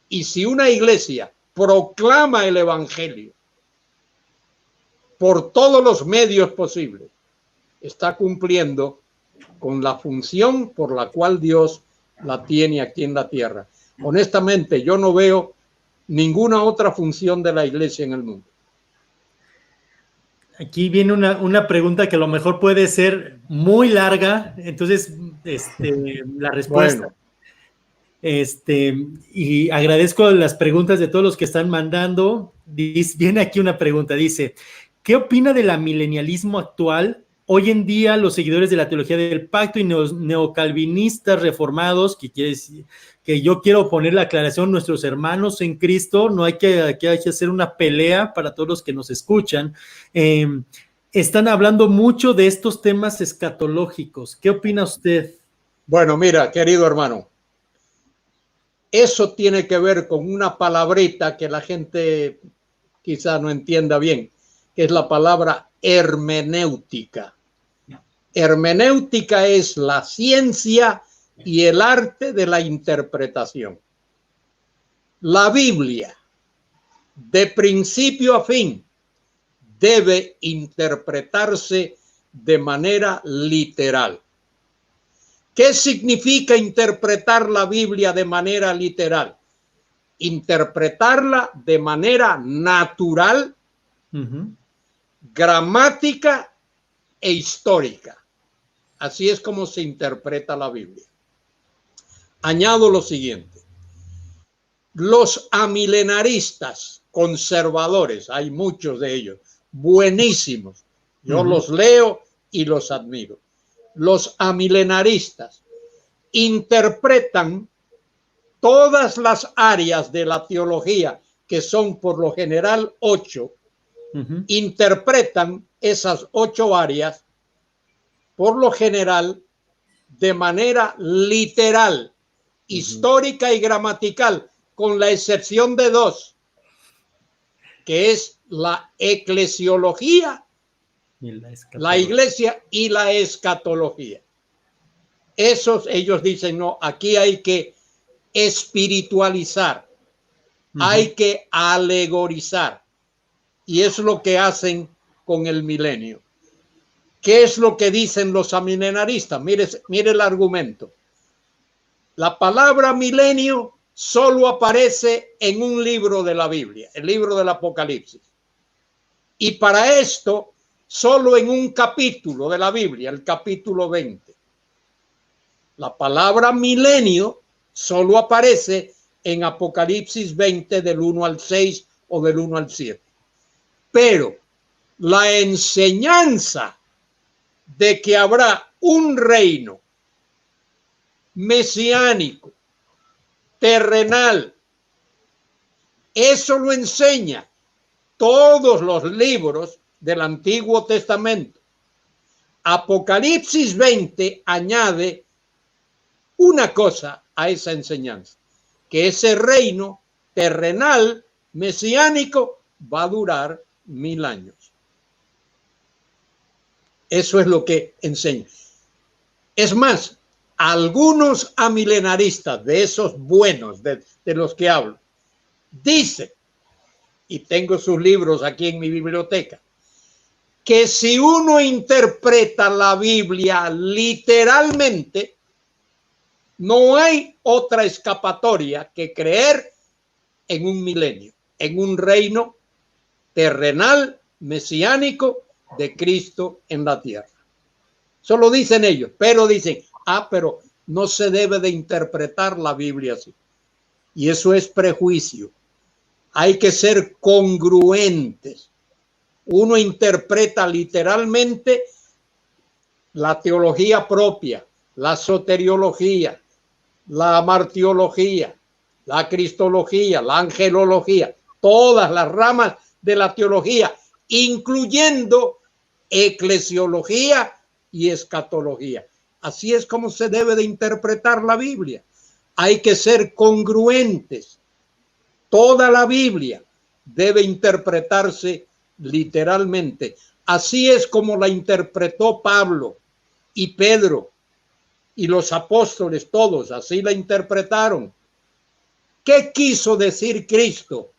y si una iglesia proclama el evangelio por todos los medios posibles, está cumpliendo con la función por la cual Dios la tiene aquí en la tierra. Honestamente, yo no veo ninguna otra función de la iglesia en el mundo. Aquí viene una pregunta que a lo mejor puede ser muy larga, entonces la respuesta. Bueno. Y agradezco las preguntas de todos los que están mandando. Viene aquí una pregunta, dice, ¿qué opina del amilenialismo actual? Hoy en día los seguidores de la teología del pacto y neocalvinistas reformados, que quiere decir que yo quiero poner la aclaración, nuestros hermanos en Cristo, no hay que hacer una pelea para todos los que nos escuchan, están hablando mucho de estos temas escatológicos. ¿Qué opina usted? Bueno, mira, querido hermano, eso tiene que ver con una palabrita que la gente quizá no entienda bien, que es la palabra hermenéutica. Hermenéutica es la ciencia y el arte de la interpretación. La Biblia, de principio a fin, debe interpretarse de manera literal. ¿Qué significa interpretar la Biblia de manera literal? Interpretarla de manera natural, gramática e histórica. Así es como se interpreta la Biblia. Añado lo siguiente. Los amilenaristas conservadores, hay muchos de ellos, buenísimos. Yo los leo y los admiro. Los amilenaristas interpretan todas las áreas de la teología, que son por lo general 8, interpretan esas 8 áreas por lo general de manera literal, histórica y gramatical, con la excepción de 2, que es la eclesiología, la iglesia, y la escatología. Ellos dicen, no, aquí hay que espiritualizar, hay que alegorizar. Y es lo que hacen con el milenio. ¿Qué es lo que dicen los amilenaristas? Mire el argumento. La palabra milenio solo aparece en un libro de la Biblia, el libro del Apocalipsis. Y para esto, solo en un capítulo de la Biblia, el capítulo 20. La palabra milenio solo aparece en Apocalipsis 20 del 1 al 6 o del 1 al 7. Pero la enseñanza de que habrá un reino mesiánico, terrenal, eso lo enseña todos los libros del Antiguo Testamento. Apocalipsis 20 añade una cosa a esa enseñanza, que ese reino terrenal mesiánico va a durar 1000 años. Eso es lo que enseña. Es más, algunos amilenaristas, de esos buenos, de los que hablo, dicen, y tengo sus libros aquí en mi biblioteca, que si uno interpreta la Biblia literalmente, no hay otra escapatoria que creer en un milenio, en un reino terrenal, mesiánico de Cristo en la tierra. Eso lo dicen ellos, pero dicen, pero no se debe de interpretar la Biblia así. Y eso es prejuicio. Hay que ser congruentes. Uno interpreta literalmente la teología propia, la soteriología, la martiología, la cristología, la angelología, todas las ramas de la teología, incluyendo eclesiología y escatología. Así es como se debe de interpretar la Biblia. Hay que ser congruentes. Toda la Biblia debe interpretarse literalmente. Así es como la interpretó Pablo y Pedro y los apóstoles, todos así la interpretaron. ¿Qué quiso decir Cristo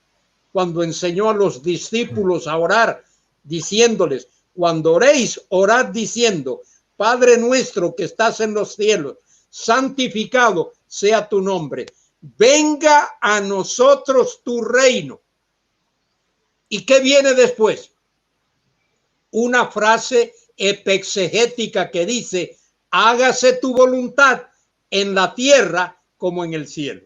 cuando enseñó a los discípulos a orar, diciéndoles, cuando oréis, orad diciendo, Padre nuestro que estás en los cielos, santificado sea tu nombre, venga a nosotros tu reino? ¿Y qué viene después? Una frase epexegética que dice, hágase tu voluntad en la tierra como en el cielo.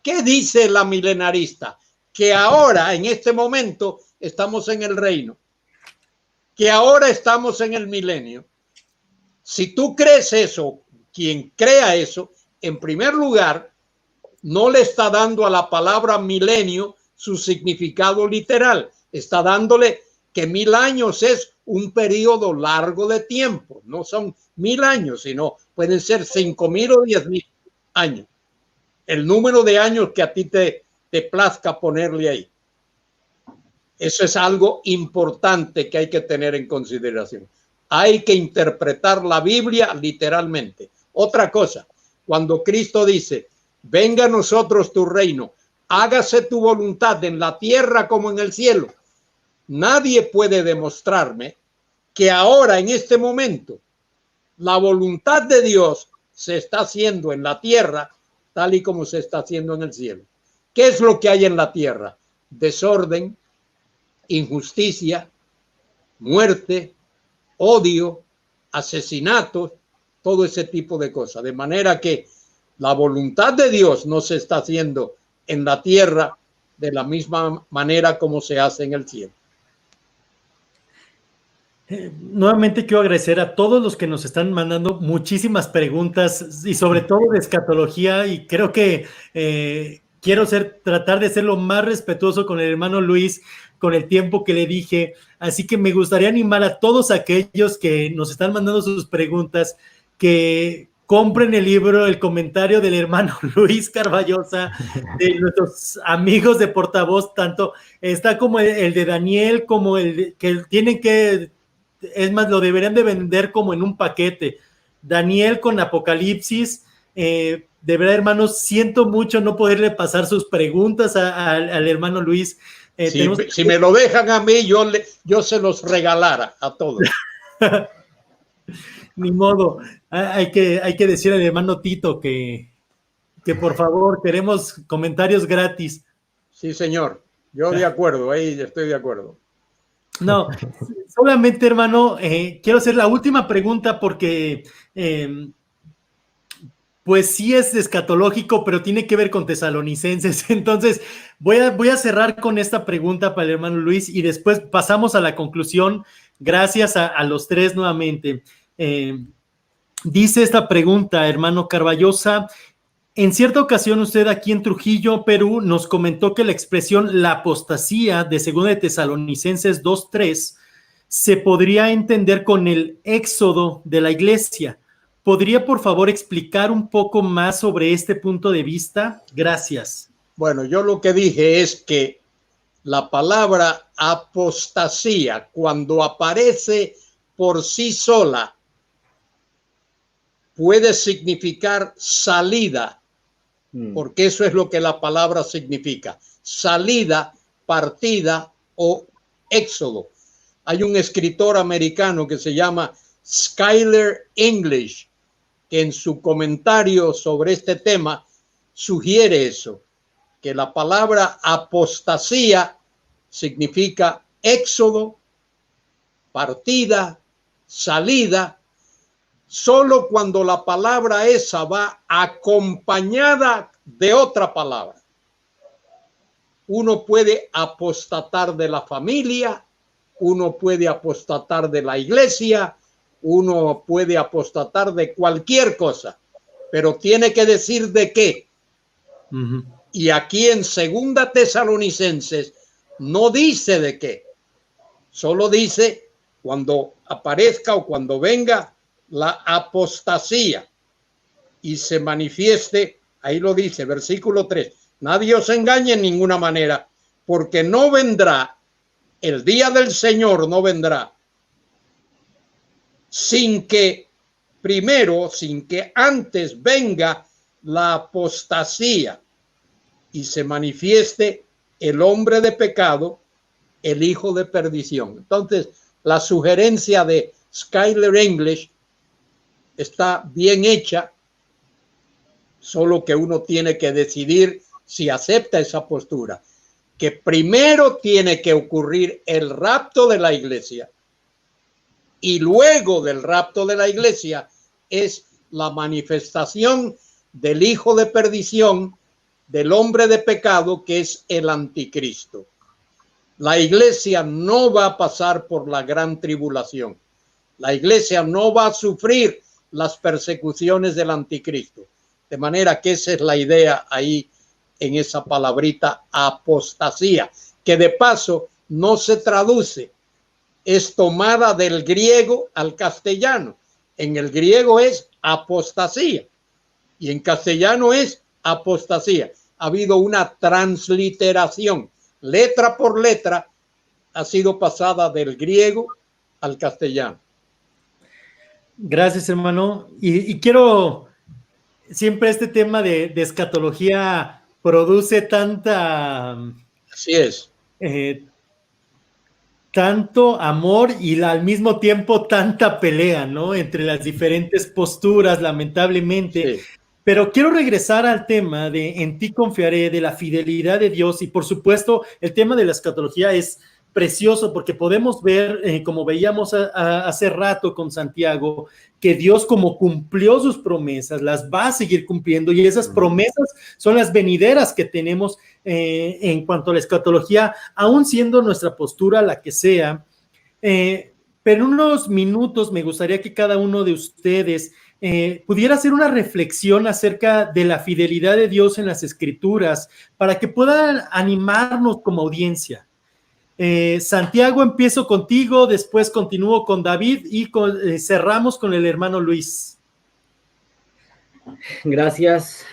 ¿Qué dice la milenarista? Que ahora, en este momento, estamos en el reino, que ahora estamos en el milenio. Si tú crees eso, quien crea eso, en primer lugar, no le está dando a la palabra milenio su significado literal. Está dándole que 1000 años es un periodo largo de tiempo. No son 1000 años, sino pueden ser 5000 o 10,000 años. El número de años que a ti te plazca ponerle ahí. Eso es algo importante que hay que tener en consideración. Hay que interpretar la Biblia literalmente. Otra cosa, cuando Cristo dice, venga a nosotros tu reino, hágase tu voluntad en la tierra como en el cielo. Nadie puede demostrarme que ahora, en este momento, la voluntad de Dios se está haciendo en la tierra tal y como se está haciendo en el cielo. ¿Qué es lo que hay en la tierra? Desorden, injusticia, muerte, odio, asesinatos, todo ese tipo de cosas. De manera que la voluntad de Dios no se está haciendo en la tierra de la misma manera como se hace en el cielo. Nuevamente quiero agradecer a todos los que nos están mandando muchísimas preguntas y sobre todo de escatología, y creo que quiero tratar de ser lo más respetuoso con el hermano Luis, con el tiempo que le dije, así que me gustaría animar a todos aquellos que nos están mandando sus preguntas, que compren el libro, el comentario del hermano Luis Carballosa, de nuestros amigos de Portavoz, tanto está como el de Daniel, como el que tienen que... Es más, lo deberían de vender como en un paquete. Daniel con Apocalipsis, De verdad, hermanos, siento mucho no poderle pasar sus preguntas al hermano Luis. Si me lo dejan a mí, yo se los regalara a todos. Ni modo. Hay que decir al hermano Tito que por favor queremos comentarios gratis. Sí, señor. Yo de acuerdo, ahí estoy de acuerdo. No, solamente, hermano, quiero hacer la última pregunta porque pues sí es escatológico, pero tiene que ver con Tesalonicenses. Entonces, voy a cerrar con esta pregunta para el hermano Luis y después pasamos a la conclusión. Gracias a los tres nuevamente. Dice esta pregunta, hermano Carballosa. En cierta ocasión usted aquí en Trujillo, Perú, nos comentó que la expresión la apostasía de 2 de Tesalonicenses 2:3 se podría entender con el éxodo de la iglesia. ¿Podría, por favor, explicar un poco más sobre este punto de vista? Gracias. Bueno, yo lo que dije es que la palabra apostasía, cuando aparece por sí sola, puede significar salida, porque eso es lo que la palabra significa: salida, partida o éxodo. Hay un escritor americano que se llama Skyler English, que en su comentario sobre este tema sugiere eso, que la palabra apostasía significa éxodo, partida, salida, solo cuando la palabra esa va acompañada de otra palabra. Uno puede apostatar de la familia, uno puede apostatar de la iglesia, uno puede apostatar de cualquier cosa, pero tiene que decir de qué. Uh-huh. Y aquí en 2 Tesalonicenses no dice de qué, solo dice cuando aparezca o cuando venga la apostasía y se manifieste. Ahí lo dice, versículo 3. Nadie os engañe en ninguna manera, porque no vendrá, el día del Señor no vendrá sin que antes venga la apostasía y se manifieste el hombre de pecado, el hijo de perdición. Entonces, la sugerencia de Skyler English está bien hecha, solo que uno tiene que decidir si acepta esa postura, que primero tiene que ocurrir el rapto de la iglesia y luego del rapto de la iglesia es la manifestación del hijo de perdición, del hombre de pecado, que es el anticristo. La iglesia no va a pasar por la gran tribulación. La iglesia no va a sufrir las persecuciones del anticristo. De manera que esa es la idea ahí en esa palabrita apostasía, que de paso no se traduce, es tomada del griego al castellano. En el griego es apostasía y en castellano es apostasía. Ha habido una transliteración, letra por letra ha sido pasada del griego al castellano. Gracias, hermano. Y quiero, siempre este tema de escatología produce tanta... Así es. Tanto amor y al mismo tiempo tanta pelea, ¿no? Entre las diferentes posturas, lamentablemente. Sí. Pero quiero regresar al tema de en ti confiaré, de la fidelidad de Dios, y por supuesto el tema de la escatología es precioso porque podemos ver, como veíamos hace rato con Santiago, que Dios, como cumplió sus promesas, las va a seguir cumpliendo, y esas promesas son las venideras que tenemos en cuanto a la escatología, aún siendo nuestra postura la que sea. Pero en unos minutos me gustaría que cada uno de ustedes pudiera hacer una reflexión acerca de la fidelidad de Dios en las Escrituras para que puedan animarnos como audiencia. Santiago, empiezo contigo, después continúo con David y cerramos con el hermano Luis. Gracias,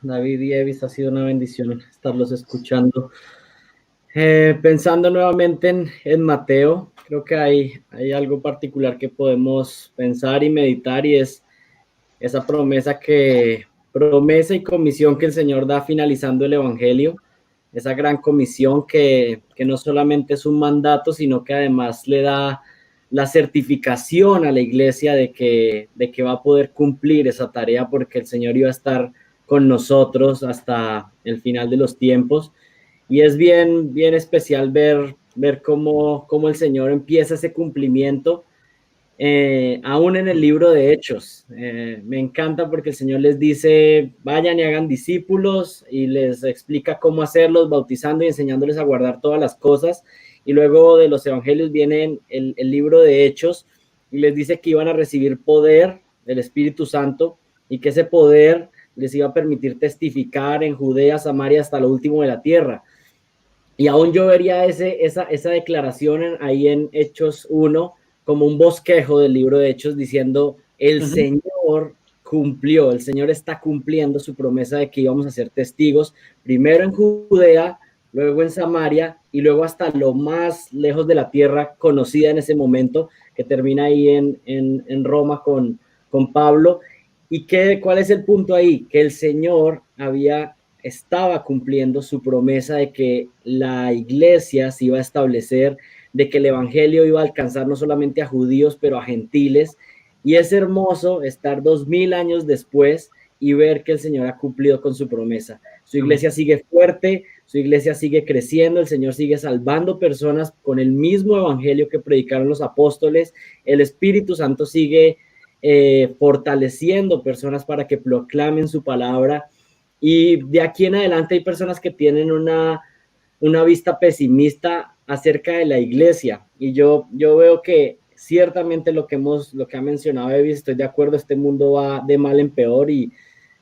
David y Evis, ha sido una bendición estarlos escuchando. Pensando nuevamente en Mateo, creo que hay algo particular que podemos pensar y meditar, y es esa promesa que promesa y comisión que el Señor da finalizando el Evangelio, esa gran comisión que no solamente es un mandato, sino que además le da la certificación a la iglesia de que va a poder cumplir esa tarea, porque el Señor iba a estar con nosotros hasta el final de los tiempos. Y es bien especial ver cómo el Señor empieza ese cumplimiento, aún en el libro de Hechos. Me encanta porque el Señor les dice, vayan y hagan discípulos, y les explica cómo hacerlos, bautizando y enseñándoles a guardar todas las cosas. Y luego de los evangelios viene el libro de Hechos, y les dice que iban a recibir poder del Espíritu Santo, y que ese poder les iba a permitir testificar en Judea, Samaria, hasta lo último de la tierra. Y aún yo vería esa declaración ahí en Hechos 1 como un bosquejo del libro de Hechos, diciendo, el Señor cumplió, el Señor está cumpliendo su promesa de que íbamos a ser testigos, primero en Judea, luego en Samaria, y luego hasta lo más lejos de la tierra conocida en ese momento, que termina ahí en Roma con Pablo. ¿Y cuál es el punto ahí? Que el Señor estaba cumpliendo su promesa de que la iglesia se iba a establecer, de que el evangelio iba a alcanzar no solamente a judíos, pero a gentiles. Y es hermoso estar 2000 años después y ver que el Señor ha cumplido con su promesa. Su iglesia sigue fuerte, su iglesia sigue creciendo, el Señor sigue salvando personas con el mismo evangelio que predicaron los apóstoles, el Espíritu Santo sigue fortaleciendo personas para que proclamen su palabra. Y de aquí en adelante hay personas que tienen una vista pesimista acerca de la iglesia. Y yo veo que ciertamente lo que ha mencionado Evis, estoy de acuerdo, este mundo va de mal en peor y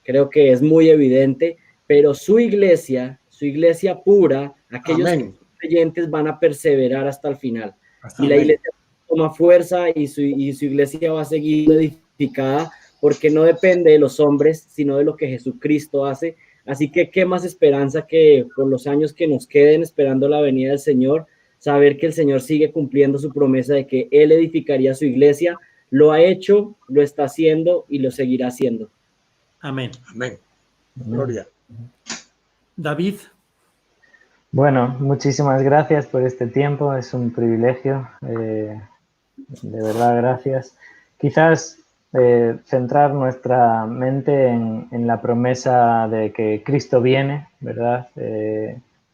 creo que es muy evidente, pero su iglesia pura, aquellos creyentes van a perseverar hasta el final. Y la iglesia toma fuerza y su iglesia va a seguir edificada, porque no depende de los hombres, sino de lo que Jesucristo hace. Así que qué más esperanza que por los años que nos queden esperando la venida del Señor, saber que el Señor sigue cumpliendo su promesa de que Él edificaría su iglesia. Lo ha hecho, lo está haciendo y lo seguirá haciendo. Amén. Amén. Gloria. David. Bueno, muchísimas gracias por este tiempo, es un privilegio, de verdad, gracias. Quizás centrar nuestra mente en la promesa de que Cristo viene, ¿verdad?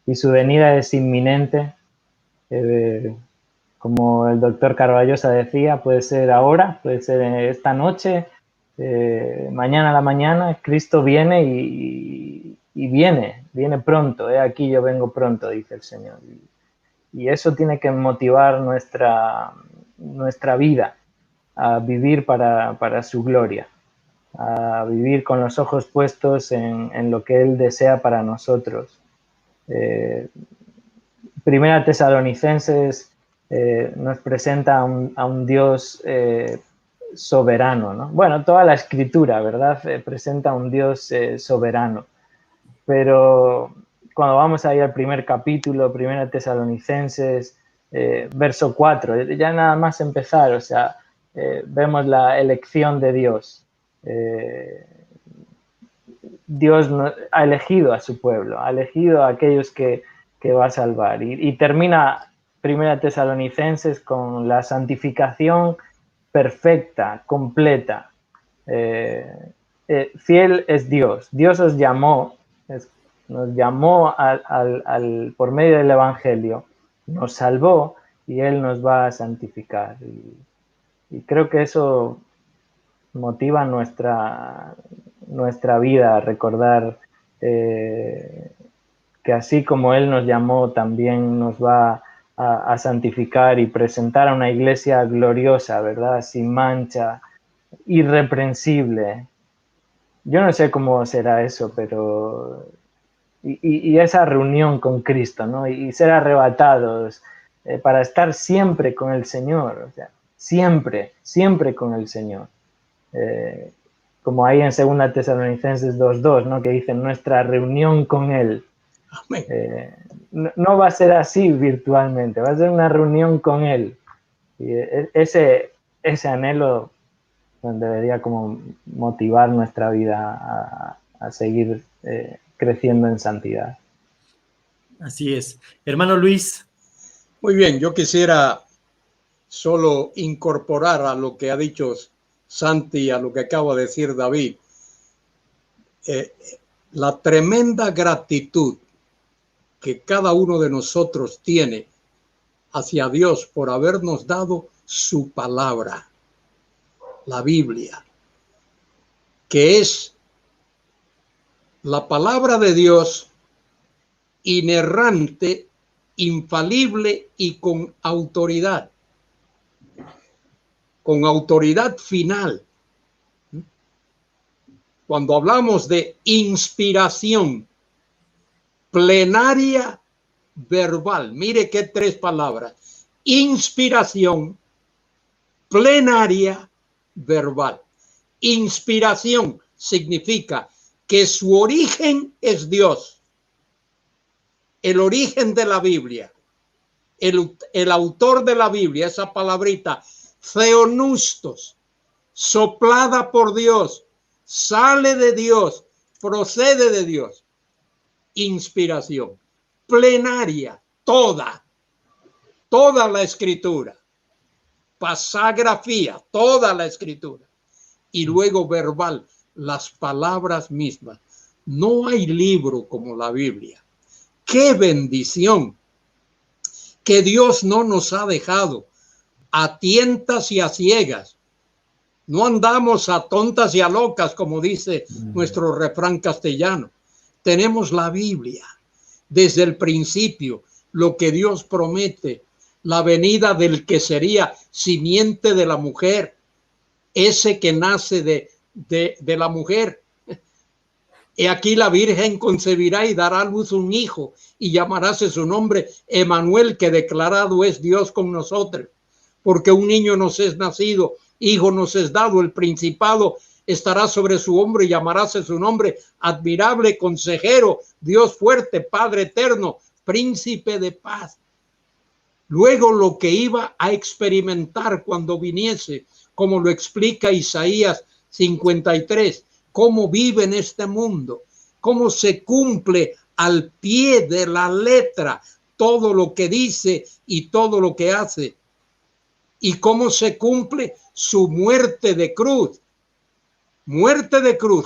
Y su venida es inminente. Como el doctor Carballosa decía, puede ser ahora, puede ser esta noche, mañana a la mañana. Cristo viene y viene pronto. Aquí yo vengo pronto, dice el Señor. Y eso tiene que motivar nuestra vida a vivir para su gloria, a vivir con los ojos puestos en lo que Él desea para nosotros. Primera Tesalonicenses nos presenta a un Dios soberano, ¿no? Bueno, toda la Escritura, ¿verdad? Presenta a un Dios soberano. Pero cuando vamos ahí al primer capítulo, Primera Tesalonicenses, verso 4, ya nada más empezar, o sea, vemos la elección de Dios. Dios ha elegido a su pueblo, ha elegido a aquellos que va a salvar. Y termina Primera Tesalonicenses con la santificación perfecta, completa. Fiel es Dios. Dios os llamó, nos llamó por medio del Evangelio, nos salvó y Él nos va a santificar. Y creo que eso motiva nuestra vida a recordar que así como Él nos llamó, también nos va a santificar y presentar a una iglesia gloriosa, ¿verdad? Sin mancha, irreprensible. Yo no sé cómo será eso, pero... Y esa reunión con Cristo, ¿no? Y ser arrebatados para estar siempre con el Señor, o sea, siempre con el Señor. Como ahí en 2 Tesalonicenses 2:2, ¿no? Que dice nuestra reunión con Él. No va a ser así virtualmente, va a ser una reunión con Él. Y ese anhelo debería como motivar nuestra vida a seguir creciendo en santidad. Así es. Hermano Luis. Muy bien, yo quisiera solo incorporar a lo que ha dicho Santi, a lo que acaba de decir David, la tremenda gratitud que cada uno de nosotros tiene hacia Dios por habernos dado su palabra, la Biblia, que es la palabra de Dios inerrante, infalible y con autoridad final. Cuando hablamos de inspiración plenaria verbal, mire qué tres palabras: inspiración plenaria verbal. Inspiración significa que su origen es Dios, el origen de la Biblia, el autor de la Biblia, esa palabrita theonustos, soplada por Dios, sale de Dios, procede de Dios. Inspiración plenaria, toda la escritura, pasagrafía, toda la escritura, y luego verbal, las palabras mismas. No hay libro como la Biblia. ¡Qué bendición! Que Dios no nos ha dejado a tientas y a ciegas. No andamos a tontas y a locas, como dice nuestro refrán castellano. Tenemos la Biblia desde el principio, lo que Dios promete, la venida del que sería simiente de la mujer, ese que nace de la mujer. He aquí la Virgen concebirá y dará a luz un hijo y llamaráse su nombre Emanuel, que declarado es Dios con nosotros. Porque un niño nos es nacido, hijo nos es dado, el principado estará sobre su hombro y llamaráse su nombre admirable, consejero, Dios fuerte, Padre eterno, príncipe de paz. Luego lo que iba a experimentar cuando viniese, como lo explica Isaías 53, cómo vive en este mundo, cómo se cumple al pie de la letra todo lo que dice y todo lo que hace, y cómo se cumple su muerte de cruz,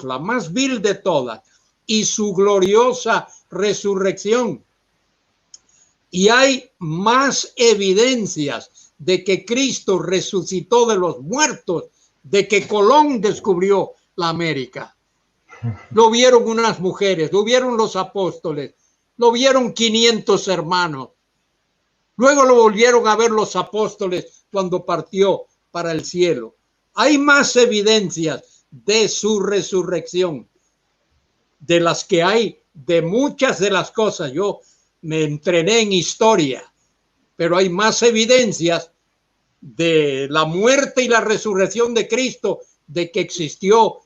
la más vil de todas, y su gloriosa resurrección. Y hay más evidencias de que Cristo resucitó de los muertos, de que Colón descubrió la América. Lo vieron unas mujeres, lo vieron los apóstoles, lo vieron 500 hermanos. Luego lo volvieron a ver los apóstoles cuando partió para el cielo. Hay más evidencias de su resurrección, de las que hay de muchas de las cosas. Yo me entrené en historia, pero hay más evidencias de la muerte y la resurrección de Cristo, de que existió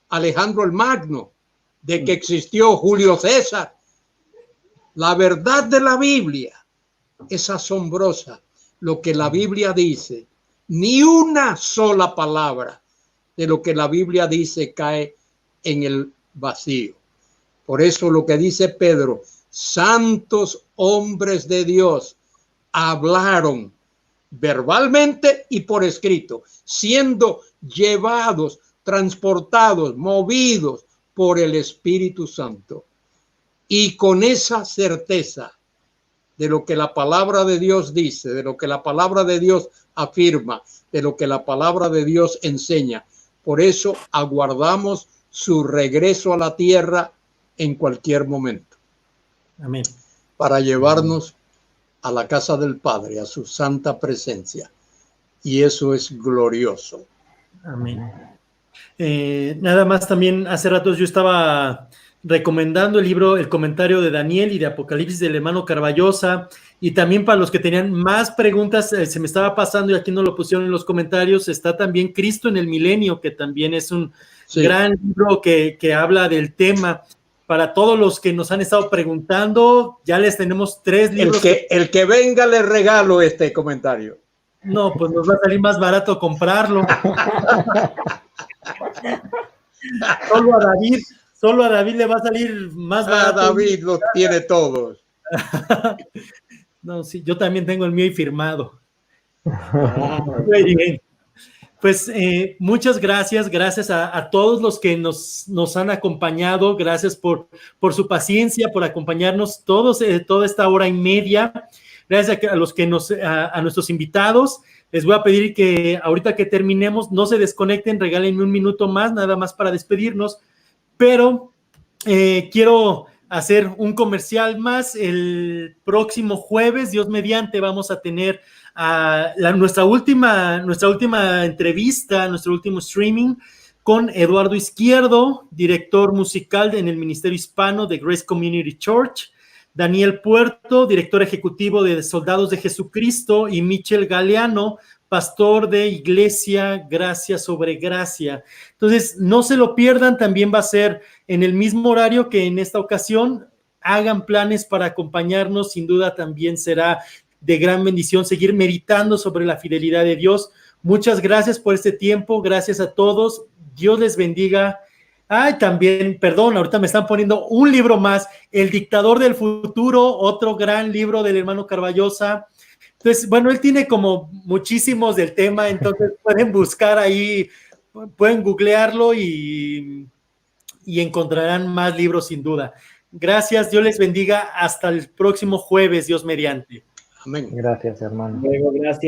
Alejandro el Magno, de que existió Julio César. La verdad de la Biblia es asombrosa. Lo que la Biblia dice, ni una sola palabra de lo que la Biblia dice cae en el vacío. Por eso lo que dice Pedro, santos hombres de Dios hablaron verbalmente y por escrito, siendo llevados, transportados, movidos por el Espíritu Santo. Y con esa certeza de lo que la palabra de Dios dice, de lo que la palabra de Dios afirma, de lo que la palabra de Dios enseña. Por eso aguardamos su regreso a la tierra en cualquier momento. Amén. Para llevarnos a la casa del Padre, a su santa presencia. Y eso es glorioso. Amén. Nada más también hace rato yo estaba recomendando el libro, el comentario de Daniel y de Apocalipsis del hermano Carballosa, y también para los que tenían más preguntas, se me estaba pasando y aquí no lo pusieron en los comentarios, está también Cristo en el Milenio, que también es un gran libro que habla del tema. Para todos los que nos han estado preguntando, ya les tenemos 3 libros. El que venga le regalo este comentario. No, pues nos va a salir más barato comprarlo. solo a David le va a salir más barato. David lo tiene todos. No, sí, yo también tengo el mío y firmado. Muy bien. Pues muchas gracias, gracias a todos los que nos han acompañado, gracias por su paciencia, por acompañarnos toda esta hora y media, gracias a los que a nuestros invitados. Les voy a pedir que ahorita que terminemos no se desconecten, regálenme un minuto más, nada más para despedirnos, pero quiero hacer un comercial más. El próximo jueves, Dios mediante, vamos a tener nuestra última entrevista, nuestro último streaming con Eduardo Izquierdo, director musical en el Ministerio Hispano de Grace Community Church, Daniel Puerto, director ejecutivo de Soldados de Jesucristo, y Michel Galeano, pastor de Iglesia Gracia sobre Gracia. Entonces, no se lo pierdan, también va a ser en el mismo horario que en esta ocasión. Hagan planes para acompañarnos, sin duda también será de gran bendición seguir meditando sobre la fidelidad de Dios. Muchas gracias por este tiempo, gracias a todos, Dios les bendiga. También, perdón, ahorita me están poniendo un libro más, El Dictador del Futuro, otro gran libro del hermano Carballosa. Entonces, bueno, él tiene como muchísimos del tema, entonces pueden buscar ahí, pueden googlearlo y encontrarán más libros sin duda. Gracias, Dios les bendiga, hasta el próximo jueves, Dios mediante. Amén. Gracias, hermano. Luego, gracias.